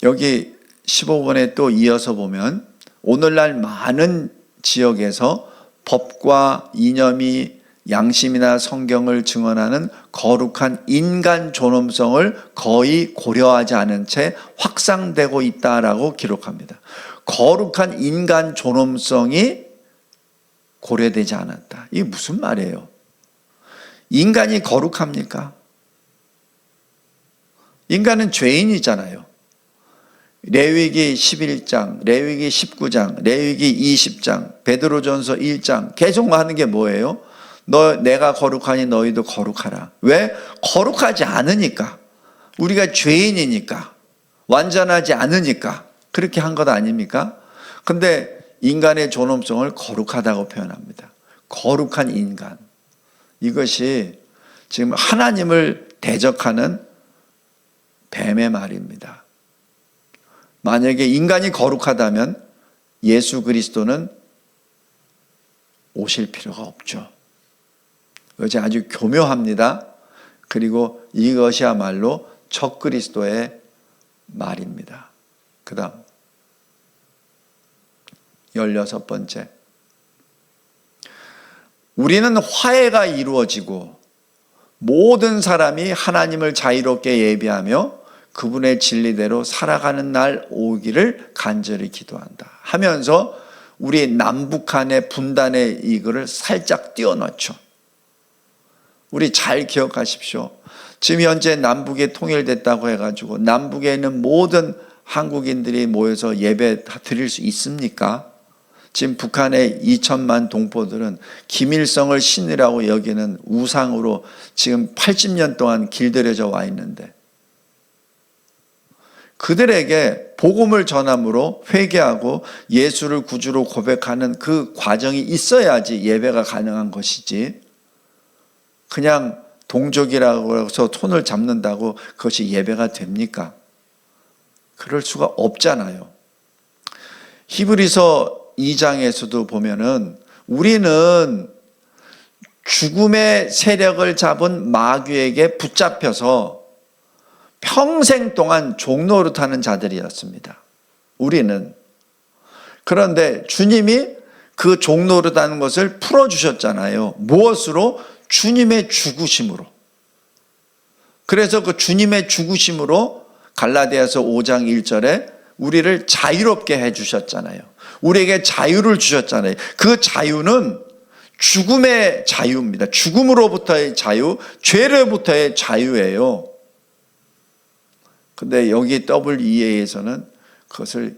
[SPEAKER 2] 여기 15번에 또 이어서 보면 오늘날 많은 지역에서 법과 이념이 양심이나 성경을 증언하는 거룩한 인간 존엄성을 거의 고려하지 않은 채 확산되고 있다라고 기록합니다. 거룩한 인간 존엄성이 고려되지 않았다. 이게 무슨 말이에요? 인간이 거룩합니까? 인간은 죄인이잖아요. 레위기 11장, 레위기 19장, 레위기 20장, 베드로전서 1장 계속 하는 게 뭐예요? 내가 거룩하니 너희도 거룩하라. 왜? 거룩하지 않으니까. 우리가 죄인이니까. 완전하지 않으니까. 그렇게 한 것 아닙니까? 근데 인간의 존엄성을 거룩하다고 표현합니다. 거룩한 인간. 이것이 지금 하나님을 대적하는 뱀의 말입니다. 만약에 인간이 거룩하다면 예수 그리스도는 오실 필요가 없죠. 이것이 아주 교묘합니다. 그리고 이것이야말로 적그리스도의 말입니다. 그 다음 16번째, 우리는 화해가 이루어지고 모든 사람이 하나님을 자유롭게 예비하며 그분의 진리대로 살아가는 날 오기를 간절히 기도한다 하면서 우리 남북한의 분단의 이거를 살짝 띄워넣죠. 우리 잘 기억하십시오. 지금 현재 남북이 통일됐다고 해가지고 남북에 있는 모든 한국인들이 모여서 예배 드릴 수 있습니까? 지금 북한의 2천만 동포들은 김일성을 신이라고 여기는 우상으로 지금 80년 동안 길들여져 와 있는데, 그들에게 복음을 전함으로 회개하고 예수를 구주로 고백하는 그 과정이 있어야지 예배가 가능한 것이지, 그냥 동족이라고 해서 손을 잡는다고 그것이 예배가 됩니까? 그럴 수가 없잖아요. 히브리서 2장에서도 보면은 우리는 죽음의 세력을 잡은 마귀에게 붙잡혀서 평생 동안 종노릇하는 자들이었습니다. 우리는. 그런데 주님이 그 종노릇하는 것을 풀어주셨잖아요. 무엇으로? 주님의 죽으심으로. 그래서 그 주님의 죽으심으로 갈라디아서 5장 1절에 우리를 자유롭게 해주셨잖아요. 우리에게 자유를 주셨잖아요. 그 자유는 죽음의 자유입니다. 죽음으로부터의 자유, 죄로부터의 자유예요. 근데 여기 WEA에서는 그것을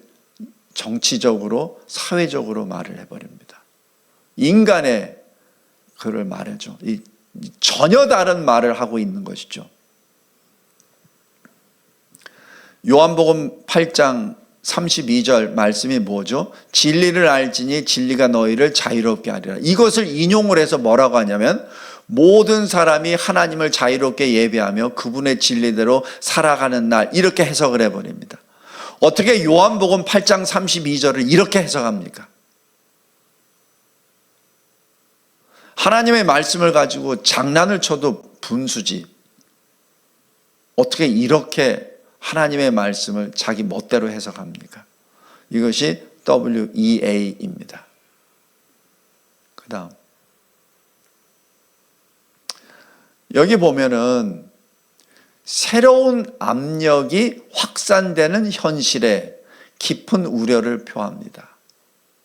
[SPEAKER 2] 정치적으로, 사회적으로 말을 해버립니다. 인간의 그걸 말해줘. 전혀 다른 말을 하고 있는 것이죠. 요한복음 8장 32절 말씀이 뭐죠? 진리를 알지니 진리가 너희를 자유롭게 하리라. 이것을 인용을 해서 뭐라고 하냐면 모든 사람이 하나님을 자유롭게 예배하며 그분의 진리대로 살아가는 날, 이렇게 해석을 해버립니다. 어떻게 요한복음 8장 32절을 이렇게 해석합니까? 하나님의 말씀을 가지고 장난을 쳐도 분수지, 어떻게 이렇게 하나님의 말씀을 자기 멋대로 해석합니까? 이것이 WEA입니다. 그 다음 여기 보면은 새로운 압력이 확산되는 현실에 깊은 우려를 표합니다.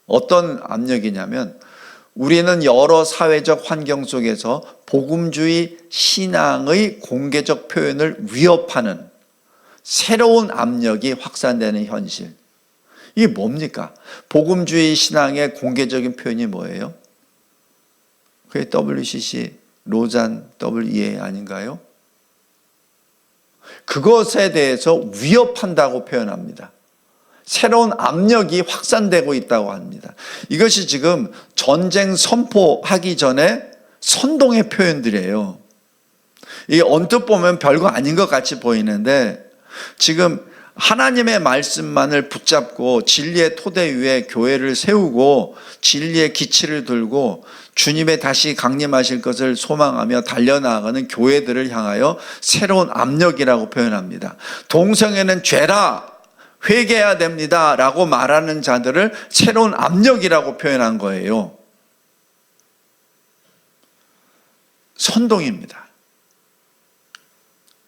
[SPEAKER 2] 어떤 압력이냐면 우리는 여러 사회적 환경 속에서 복음주의 신앙의 공개적 표현을 위협하는 새로운 압력이 확산되는 현실. 이게 뭡니까? 복음주의 신앙의 공개적인 표현이 뭐예요? 그게 WCC, 로잔, WEA 아닌가요? 그것에 대해서 위협한다고 표현합니다. 새로운 압력이 확산되고 있다고 합니다. 이것이 지금 전쟁 선포하기 전에 선동의 표현들이에요. 이게 언뜻 보면 별거 아닌 것 같이 보이는데 지금 하나님의 말씀만을 붙잡고 진리의 토대 위에 교회를 세우고 진리의 기치를 들고 주님의 다시 강림하실 것을 소망하며 달려나가는 교회들을 향하여 새로운 압력이라고 표현합니다. 동성애는 죄라, 회개해야 됩니다 라고 말하는 자들을 새로운 압력이라고 표현한 거예요. 선동입니다.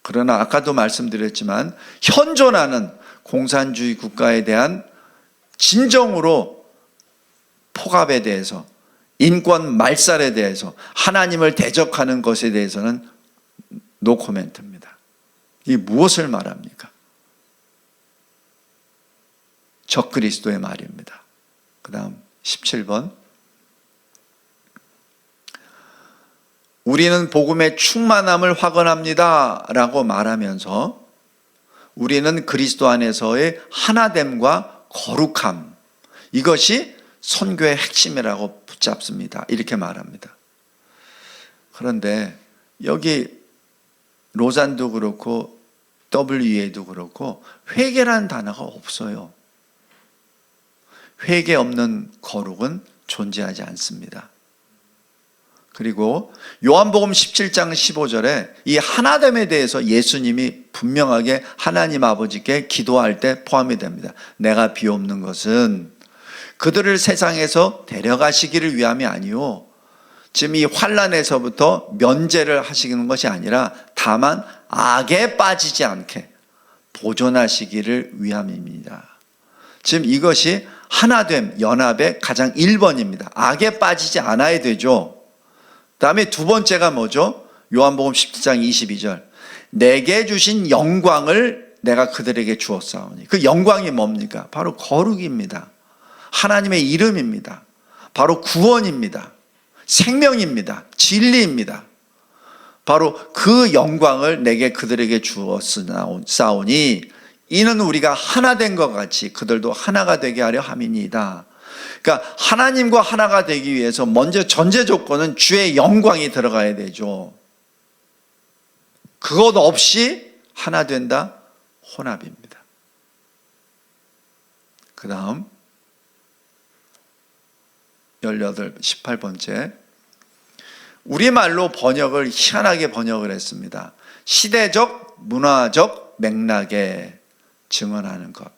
[SPEAKER 2] 그러나 아까도 말씀드렸지만 현존하는 공산주의 국가에 대한 진정으로 폭압에 대해서, 인권 말살에 대해서, 하나님을 대적하는 것에 대해서는 노 코멘트입니다. 이게 무엇을 말합니까? 적그리스도의 말입니다. 그 다음 17번. 우리는 복음의 충만함을 확언합니다 라고 말하면서 우리는 그리스도 안에서의 하나됨과 거룩함, 이것이 선교의 핵심이라고 붙잡습니다. 이렇게 말합니다. 그런데 여기 로잔도 그렇고 WEA도 그렇고 회개라는 단어가 없어요. 회개 없는 거룩은 존재하지 않습니다. 그리고 요한복음 17장 15절에 이 하나됨에 대해서 예수님이 분명하게 하나님 아버지께 기도할 때 포함이 됩니다. 내가 비옵는 것은 그들을 세상에서 데려가시기를 위함이 아니요, 지금 이 환난에서부터 면제를 하시는 것이 아니라 다만 악에 빠지지 않게 보존하시기를 위함입니다. 지금 이것이 하나됨, 연합의 가장 1번입니다. 악에 빠지지 않아야 되죠. 다음에 두 번째가 뭐죠? 요한복음 17장 22절. 내게 주신 영광을 내가 그들에게 주었사오니. 그 영광이 뭡니까? 바로 거룩입니다. 하나님의 이름입니다. 바로 구원입니다. 생명입니다. 진리입니다. 바로 그 영광을 내게 그들에게 주었사오니 이는 우리가 하나 된 것 같이 그들도 하나가 되게 하려 함이니이다. 그러니까 하나님과 하나가 되기 위해서 먼저 전제 조건은 주의 영광이 들어가야 되죠. 그것 없이 하나 된다? 혼합입니다. 그 다음 18번째. 우리말로 번역을 희한하게 번역을 했습니다. 시대적, 문화적 맥락에 증언하는 것.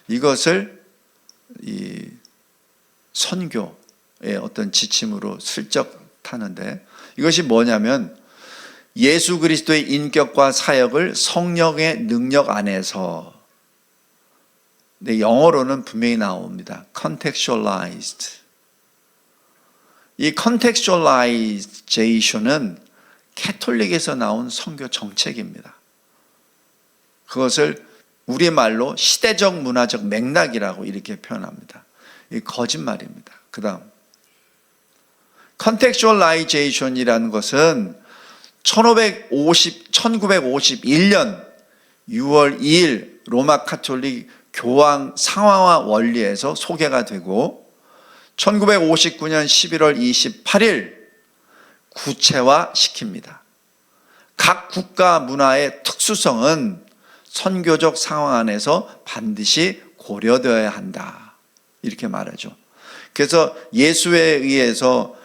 [SPEAKER 2] 이것을 이 선교의 어떤 지침으로 슬쩍 타는데, 이것이 뭐냐면 예수 그리스도의 인격과 사역을 성령의 능력 안에서, 근데 영어로는 분명히 나옵니다. contextualized. 이 contextualization은 캐톨릭에서 나온 선교 정책입니다. 그것을 우리말로 시대적 문화적 맥락이라고 이렇게 표현합니다. 이 거짓말입니다. 그 다음 컨텍슈얼라이제이션이라는 것은 1951년 6월 2일 로마 카톨릭 교황 상황화 원리에서 소개가 되고 1959년 11월 28일 구체화시킵니다. 각 국가 문화의 특수성은 선교적 상황 안에서 반드시 고려되어야 한다. 이렇게 말하죠. 그래서 예수에 의해서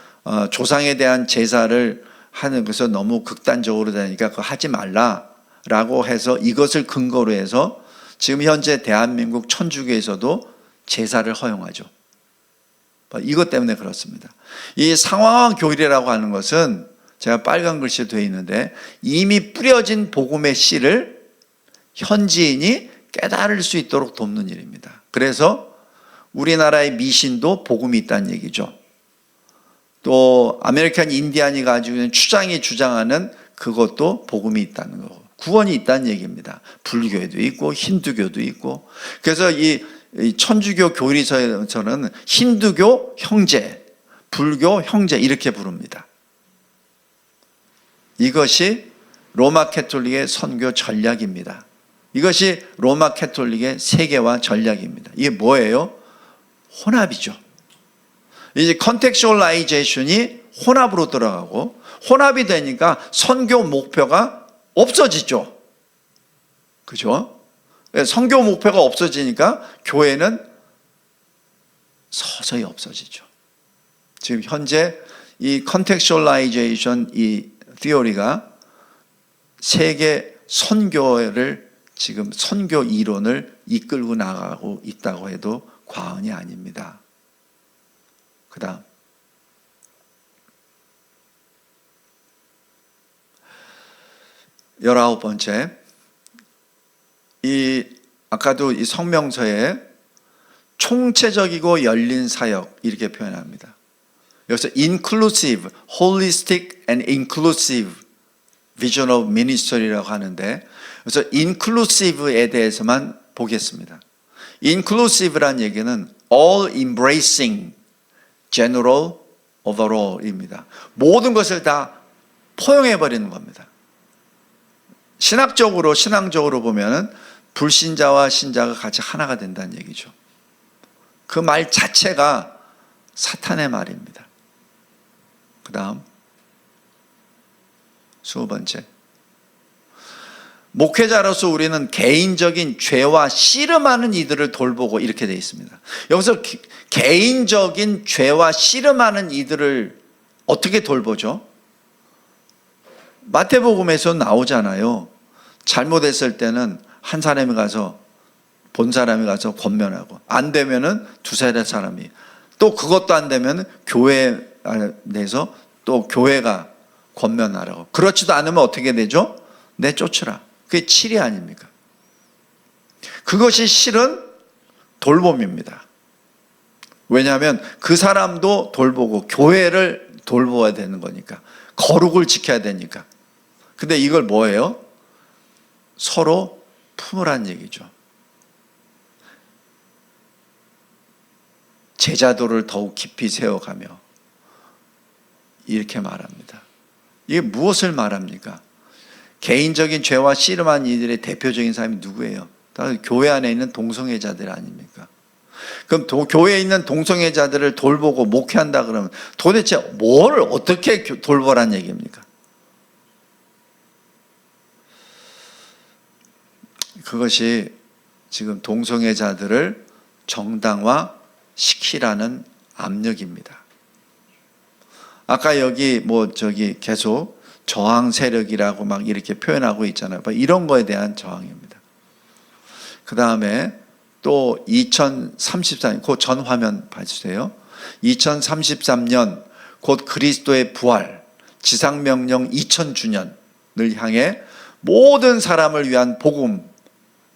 [SPEAKER 2] 조상에 대한 제사를 하는 것을 너무 극단적으로 되니까 그거 하지 말라라고 해서 이것을 근거로 해서 지금 현재 대한민국 천주교에서도 제사를 허용하죠. 이것 때문에 그렇습니다. 이 상황화 교리라고 하는 것은 제가 빨간 글씨로 되어 있는데 이미 뿌려진 복음의 씨를 현지인이 깨달을 수 있도록 돕는 일입니다. 그래서 우리나라의 미신도 복음이 있다는 얘기죠. 또 아메리칸 인디안이 가지고 있는 추장이 주장하는 그것도 복음이 있다는 거고 구원이 있다는 얘기입니다. 불교에도 있고 힌두교도 있고. 그래서 이 천주교 교리서에서는 힌두교 형제, 불교 형제 이렇게 부릅니다. 이것이 로마 캐톨릭의 선교 전략입니다. 이것이 로마 캐톨릭의 세계화 전략입니다. 이게 뭐예요? 혼합이죠. 이제 컨텍슈얼라이제이션이 혼합으로 들어가고 혼합이 되니까 선교 목표가 없어지죠. 그죠? 선교 목표가 없어지니까 교회는 서서히 없어지죠. 지금 현재 이 컨텍슈얼라이제이션 이 티오리가 세계 선교를 지금 선교 이론을 이끌고 나가고 있다고 해도 과언이 아닙니다. 그 다음 19번째, 아까도 이 성명서에 총체적이고 열린 사역 이렇게 표현합니다. 여기서 inclusive, holistic and inclusive vision of ministry라고 하는데, 그래서 inclusive에 대해서만 보겠습니다. inclusive란 얘기는 all embracing, general, overall입니다. 모든 것을 다 포용해 버리는 겁니다. 신앙적으로 보면은 불신자와 신자가 같이 하나가 된다는 얘기죠. 그 말 자체가 사탄의 말입니다. 그 다음 20번째, 목회자로서 우리는 개인적인 죄와 씨름하는 이들을 돌보고 이렇게 되어 있습니다. 여기서 개인적인 죄와 씨름하는 이들을 어떻게 돌보죠? 마태복음에서 나오잖아요. 잘못했을 때는 한 사람이 가서 본 사람이 가서 권면하고, 안 되면은 두세 사람이, 또 그것도 안 되면 교회 내서 또 교회가 권면하라고. 그렇지도 않으면 어떻게 되죠? 내쫓으라. 그게 치리 아닙니까? 그것이 실은 돌봄입니다. 왜냐하면 그 사람도 돌보고 교회를 돌보아야 되는 거니까, 거룩을 지켜야 되니까. 근데 이걸 뭐예요? 서로 품으란 얘기죠. 제자도를 더욱 깊이 세워가며 이렇게 말합니다. 이게 무엇을 말합니까? 개인적인 죄와 씨름한 이들의 대표적인 사람이 누구예요? 교회 안에 있는 동성애자들 아닙니까? 그럼 교회에 있는 동성애자들을 돌보고 목회한다 그러면 도대체 뭘 어떻게 돌보란 얘기입니까? 그것이 지금 동성애자들을 정당화 시키라는 압력입니다. 아까 여기 계속 저항 세력이라고 막 이렇게 표현하고 있잖아요. 이런 거에 대한 저항입니다. 그 다음에 또 2033년, 그 전 화면 봐주세요. 2033년 곧 그리스도의 부활, 지상명령 2000주년을 향해 모든 사람을 위한 복음,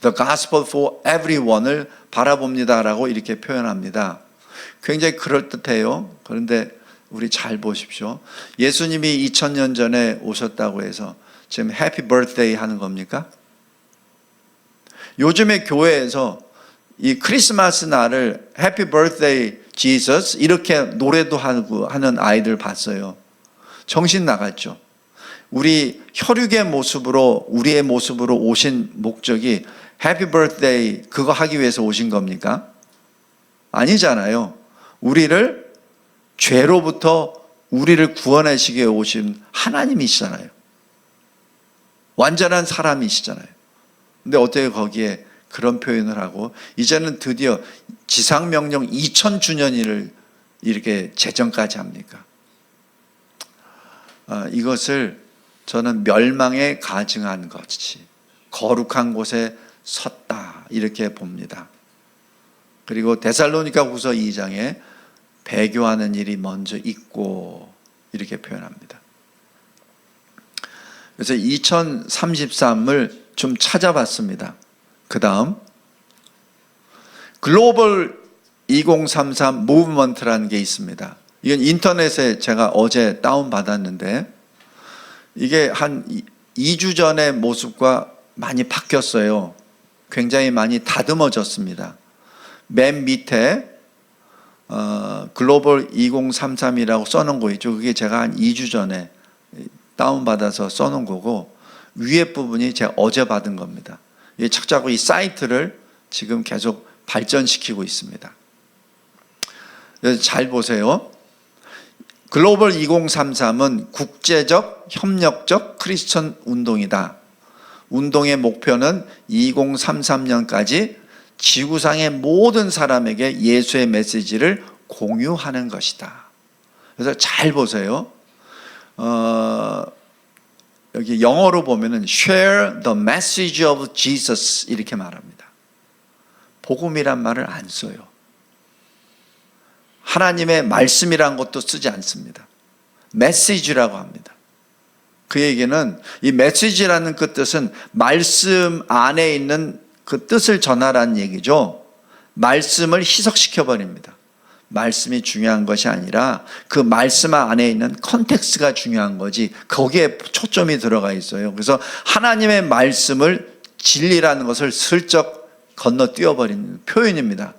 [SPEAKER 2] The Gospel for Everyone을 바라봅니다라고 이렇게 표현합니다. 굉장히 그럴듯해요. 그런데 우리 잘 보십시오. 예수님이 2000년 전에 오셨다고 해서 지금 해피 버스데이 하는 겁니까? 요즘에 교회에서 이 크리스마스 날을 해피 버스데이 Jesus 이렇게 노래도 하고 하는 아이들 봤어요. 정신 나갔죠. 우리 혈육의 모습으로 우리의 모습으로 오신 목적이 해피 버스데이 그거 하기 위해서 오신 겁니까? 아니잖아요. 우리를 죄로부터 우리를 구원하시기 위해 오신 하나님이시잖아요. 완전한 사람이시잖아요. 근데 어떻게 거기에 그런 표현을 하고 이제는 드디어 지상명령 2000주년을 이렇게 제정까지 합니까? 이것을 저는 멸망에 가증한 것이 거룩한 곳에 섰다 이렇게 봅니다. 그리고 데살로니가후서 2장에 배교하는 일이 먼저 있고 이렇게 표현합니다. 그래서 2033을 좀 찾아봤습니다. 그 다음 글로벌 2033 무브먼트라는 게 있습니다. 이건 인터넷에 제가 어제 다운받았는데 이게 한 2주 전의 모습과 많이 바뀌었어요. 굉장히 많이 다듬어졌습니다. 맨 밑에 글로벌 2033이라고 써놓은 거 있죠. 그게 제가 한 2주 전에 다운받아서 써놓은 거고 위에 부분이 제가 어제 받은 겁니다. 이 착자고 이 사이트를 지금 계속 발전시키고 있습니다. 그래서 잘 보세요. 글로벌 2033은 국제적 협력적 크리스천 운동이다. 운동의 목표는 2033년까지 지구상의 모든 사람에게 예수의 메시지를 공유하는 것이다. 그래서 잘 보세요. 여기 영어로 보면은 share the message of Jesus 이렇게 말합니다. 복음이란 말을 안 써요. 하나님의 말씀이란 것도 쓰지 않습니다. 메시지라고 합니다. 그 얘기는 이 메시지라는 그 뜻은 말씀 안에 있는 그 뜻을 전하라는 얘기죠. 말씀을 희석시켜 버립니다. 말씀이 중요한 것이 아니라 그 말씀 안에 있는 컨텍스트가 중요한 거지 거기에 초점이 들어가 있어요. 그래서 하나님의 말씀을 진리라는 것을 슬쩍 건너뛰어 버리는 표현입니다.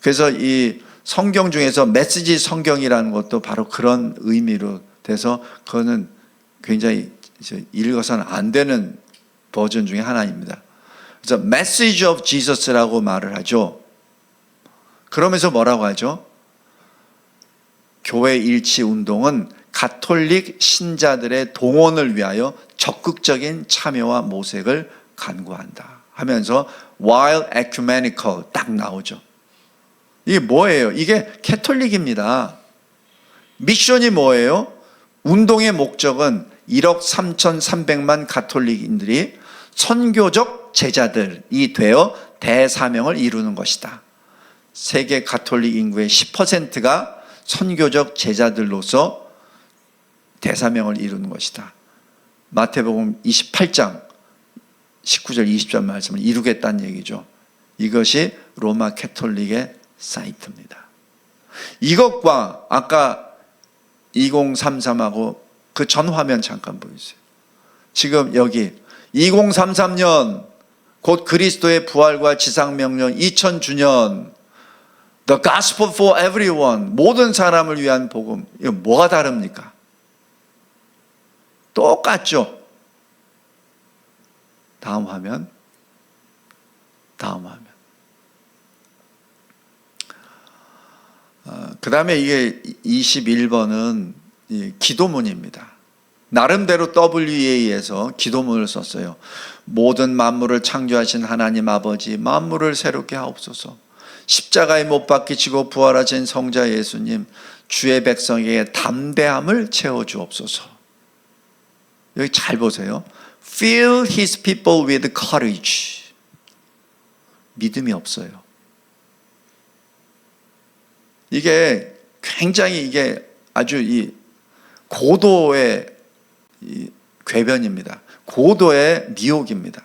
[SPEAKER 2] 그래서 이 성경 중에서 메시지 성경이라는 것도 바로 그런 의미로 돼서 그거는 굉장히 읽어서는 안 되는 버전 중에 하나입니다. 그래서 Message of Jesus라고 말을 하죠. 그러면서 뭐라고 하죠? 교회 일치 운동은 가톨릭 신자들의 동원을 위하여 적극적인 참여와 모색을 간구한다 하면서 while ecumenical 딱 나오죠. 이게 뭐예요? 이게 캐톨릭입니다. 미션이 뭐예요? 운동의 목적은 1억 3,300만 가톨릭인들이 선교적 제자들이 되어 대사명을 이루는 것이다. 세계 가톨릭 인구의 10%가 선교적 제자들로서 대사명을 이루는 것이다. 마태복음 28장 19절 20절 말씀을 이루겠다는 얘기죠. 이것이 로마 캐톨릭의 사이트입니다. 이것과 아까 2033하고 그 전 화면 잠깐 보여주세요. 지금 여기 2033년 곧 그리스도의 부활과 지상명령 2000주년 The Gospel for Everyone 모든 사람을 위한 복음 이거 뭐가 다릅니까? 똑같죠? 다음 화면 그 다음에 이게 21번은 기도문입니다. 나름대로 WEA에서 기도문을 썼어요. 모든 만물을 창조하신 하나님 아버지 만물을 새롭게 하옵소서. 십자가에 못 박히시고 부활하신 성자 예수님 주의 백성에게 담대함을 채워주옵소서. 여기 잘 보세요. Fill his people with courage. 믿음이 없어요. 이게 굉장히 이게 아주 이 고도의 이 궤변입니다. 고도의 미혹입니다.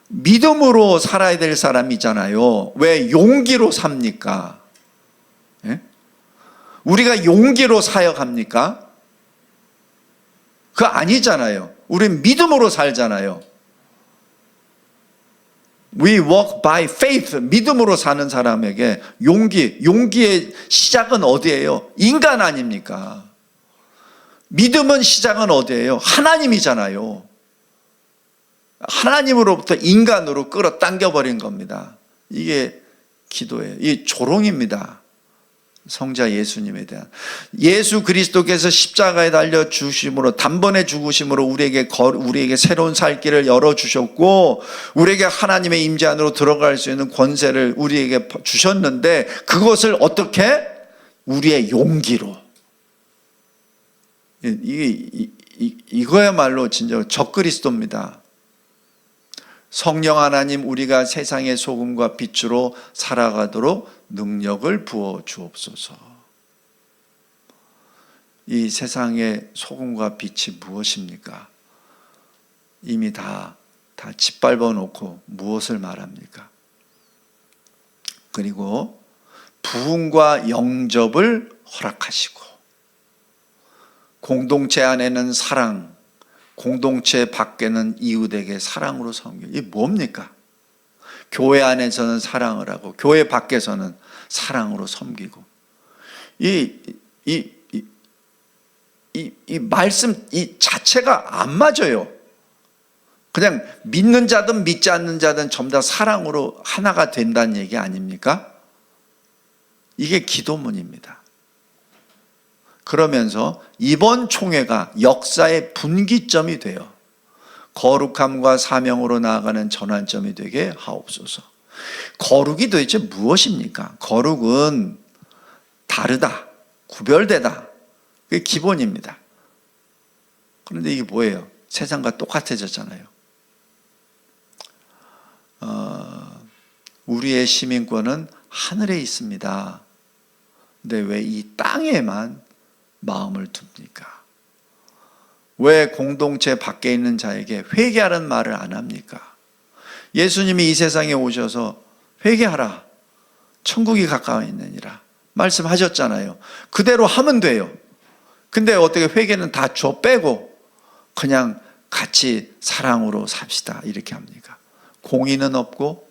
[SPEAKER 2] 믿음으로 살아야 될 사람이잖아요. 왜 용기로 삽니까? 예? 우리가 용기로 사역합니까? 그거 아니잖아요. 우리는 믿음으로 살잖아요. We walk by faith. 믿음으로 사는 사람에게 용기의 시작은 어디예요? 인간 아닙니까? 믿음은 시작은 어디예요? 하나님이잖아요. 하나님으로부터 인간으로 끌어당겨버린 겁니다. 이게 기도예요. 이게 조롱입니다. 성자 예수님에 대한. 예수 그리스도께서 십자가에 달려 주심으로, 단번에 죽으심으로 우리에게 새로운 살 길을 열어주셨고, 우리에게 하나님의 임재 안으로 들어갈 수 있는 권세를 우리에게 주셨는데, 그것을 어떻게? 우리의 용기로. 이거야말로 진짜 적그리스도입니다. 성령 하나님, 우리가 세상의 소금과 빛으로 살아가도록 능력을 부어 주옵소서. 이 세상의 소금과 빛이 무엇입니까? 이미 다 짓밟아 놓고 무엇을 말합니까? 그리고 부흥과 영접을 허락하시고, 공동체 안에는 사랑, 공동체 밖에는 이웃에게 사랑으로 섬기고. 이게 뭡니까? 교회 안에서는 사랑을 하고 교회 밖에서는 사랑으로 섬기고. 이 말씀 이 자체가 안 맞아요. 그냥 믿는 자든 믿지 않는 자든 전부 다 사랑으로 하나가 된다는 얘기 아닙니까? 이게 기도문입니다. 그러면서 이번 총회가 역사의 분기점이 돼요. 거룩함과 사명으로 나아가는 전환점이 되게 하옵소서. 거룩이 도대체 무엇입니까? 거룩은 다르다, 구별되다. 그게 기본입니다. 그런데 이게 뭐예요? 세상과 똑같아졌잖아요. 우리의 시민권은 하늘에 있습니다. 근데 왜 이 땅에만 마음을 둡니까? 왜 공동체 밖에 있는 자에게 회개하라는 말을 안 합니까? 예수님이 이 세상에 오셔서 회개하라, 천국이 가까워 있느니라 말씀하셨잖아요. 그대로 하면 돼요. 근데 어떻게 회개는 다 줘 빼고 그냥 같이 사랑으로 삽시다 이렇게 합니까? 공의는 없고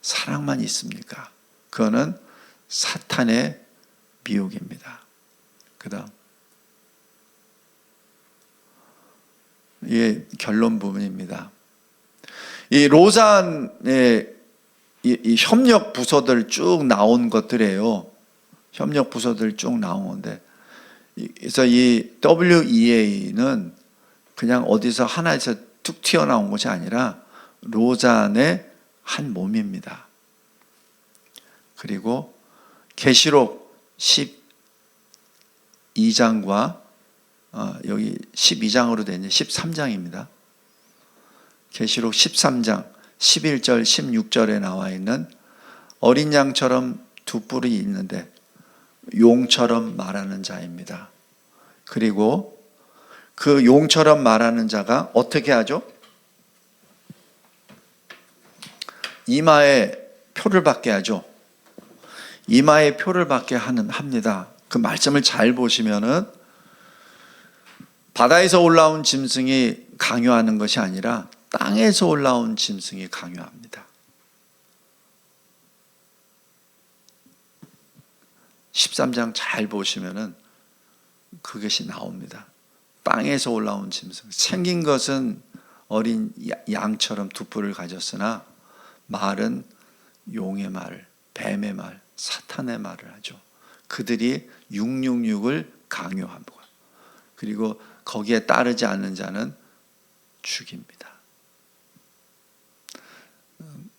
[SPEAKER 2] 사랑만 있습니까? 그거는 사탄의 미혹입니다. 그 다음, 이게 결론 부분입니다. 이 로잔의 이 협력 부서들 쭉 나온 것들이에요. 협력 부서들 쭉 나온 건데, 그래서 이 WEA는 그냥 어디서 하나에서 툭 튀어나온 것이 아니라 로잔의 한 몸입니다. 그리고 계시록 12장과 여기 12장으로 된 13장입니다. 계시록 13장 11절 16절에 나와 있는 어린 양처럼 두 뿔이 있는데 용처럼 말하는 자입니다. 그리고 그 용처럼 말하는 자가 어떻게 하죠? 이마에 표를 받게 하죠. 이마에 표를 받게 합니다. 그 말씀을 잘 보시면은 바다에서 올라온 짐승이 강요하는 것이 아니라 땅에서 올라온 짐승이 강요합니다. 13장 잘 보시면은 그것이 나옵니다. 땅에서 올라온 짐승. 생긴 것은 어린 양처럼 두 뿔을 가졌으나 말은 용의 말, 뱀의 말, 사탄의 말을 하죠. 그들이 666을 강요하고, 그리고 거기에 따르지 않는 자는 죽입니다.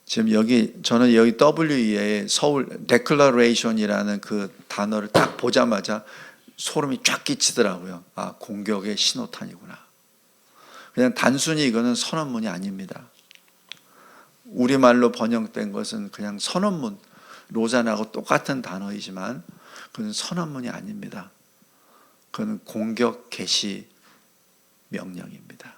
[SPEAKER 2] 지금 저는 여기 WEA의 서울 데클러레이션이라는 그 단어를 딱 보자마자 소름이 쫙 끼치더라고요. 아, 공격의 신호탄이구나. 그냥 단순히 이거는 선언문이 아닙니다. 우리말로 번역된 것은 그냥 선언문, 로잔하고 똑같은 단어이지만 그건 선언문이 아닙니다. 그건 공격 개시 명령입니다.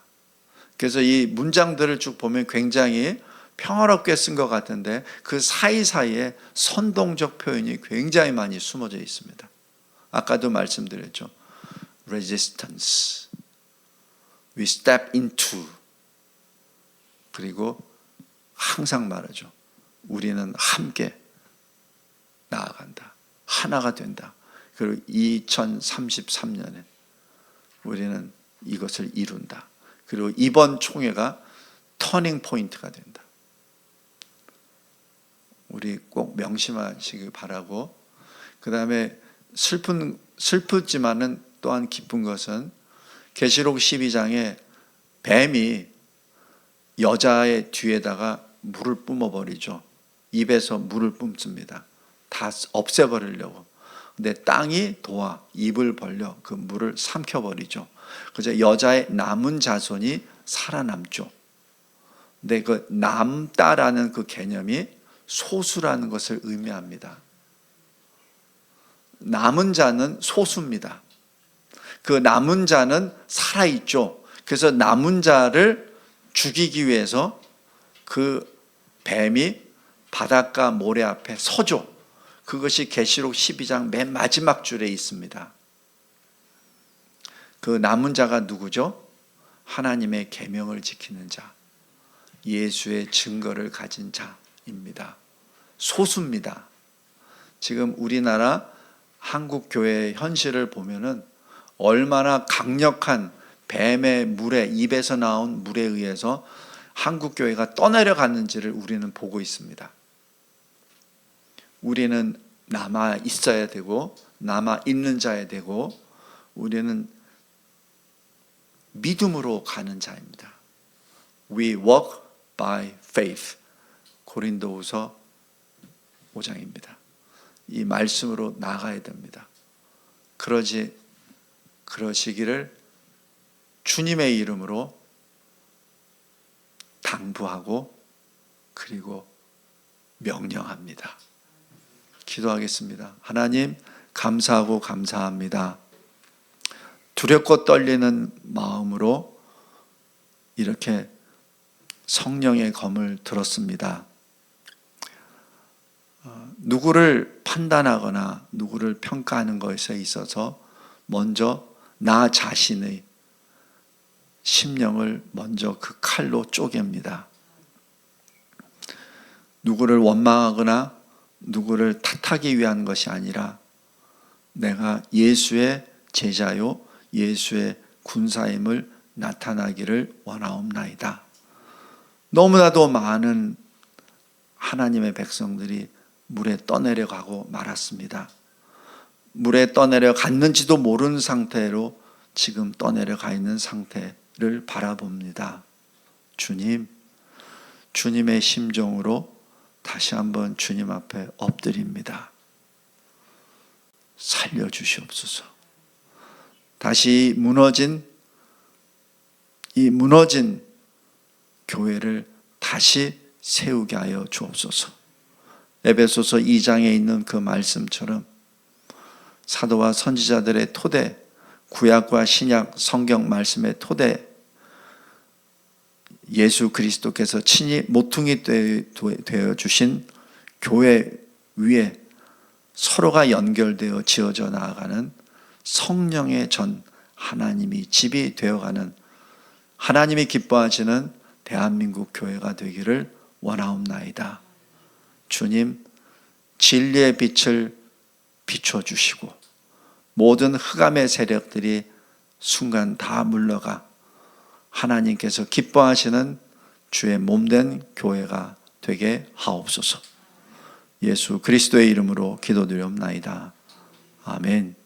[SPEAKER 2] 그래서 이 문장들을 쭉 보면 굉장히 평화롭게 쓴 것 같은데 그 사이사이에 선동적 표현이 굉장히 많이 숨어져 있습니다. 아까도 말씀드렸죠. resistance, we step into, 그리고 항상 말하죠. 우리는 함께 나아간다. 하나가 된다. 그리고 2033년에 우리는 이것을 이룬다. 그리고 이번 총회가 터닝 포인트가 된다. 우리 꼭 명심하시기 바라고, 그 다음에 슬프지만은 또한 기쁜 것은 계시록 12장에 뱀이 여자의 뒤에다가 물을 뿜어버리죠. 입에서 물을 뿜습니다. 다 없애버리려고. 근데 땅이 도와 입을 벌려 그 물을 삼켜버리죠. 그래서 여자의 남은 자손이 살아남죠. 근데 그 남다라는 그 개념이 소수라는 것을 의미합니다. 남은 자는 소수입니다. 그 남은 자는 살아있죠. 그래서 남은 자를 죽이기 위해서 그 뱀이 바닷가 모래 앞에 서죠. 그것이 계시록 12장 맨 마지막 줄에 있습니다. 그 남은 자가 누구죠? 하나님의 계명을 지키는 자, 예수의 증거를 가진 자입니다. 소수입니다. 지금 우리나라 한국 교회의 현실을 보면은 얼마나 강력한 뱀의 물에, 입에서 나온 물에 의해서 한국 교회가 떠내려갔는지를 우리는 보고 있습니다. 우리는 남아 있어야 되고 남아 있는 자야 되고 우리는 믿음으로 가는 자입니다. We walk by faith. 고린도후서 5장입니다. 이 말씀으로 나가야 됩니다. 그러시기를 주님의 이름으로 당부하고 그리고 명령합니다. 기도하겠습니다. 하나님, 감사하고 감사합니다. 두렵고 떨리는 마음으로 이렇게 성령의 검을 들었습니다. 누구를 판단하거나 누구를 평가하는 것에 있어서 먼저 나 자신의 심령을 먼저 그 칼로 쪼갭니다. 누구를 원망하거나 누구를 탓하기 위한 것이 아니라 내가 예수의 제자요 예수의 군사임을 나타나기를 원하옵나이다. 너무나도 많은 하나님의 백성들이 물에 떠내려가고 말았습니다. 물에 떠내려갔는지도 모르는 상태로 지금 떠내려가 있는 상태를 바라봅니다. 주님, 주님의 심정으로 다시 한번 주님 앞에 엎드립니다. 살려주시옵소서. 다시 이 무너진 교회를 다시 세우게 하여 주옵소서. 에베소서 2장에 있는 그 말씀처럼 사도와 선지자들의 토대, 구약과 신약 성경 말씀의 토대, 예수 그리스도께서 친히 모퉁이 되어 주신 교회 위에 서로가 연결되어 지어져 나아가는 성령의 전 하나님이 집이 되어가는 하나님이 기뻐하시는 대한민국 교회가 되기를 원하옵나이다. 주님, 진리의 빛을 비춰주시고 모든 흑암의 세력들이 순간 다 물러가 하나님께서 기뻐하시는 주의 몸된 교회가 되게 하옵소서. 예수 그리스도의 이름으로 기도드리옵나이다. 아멘.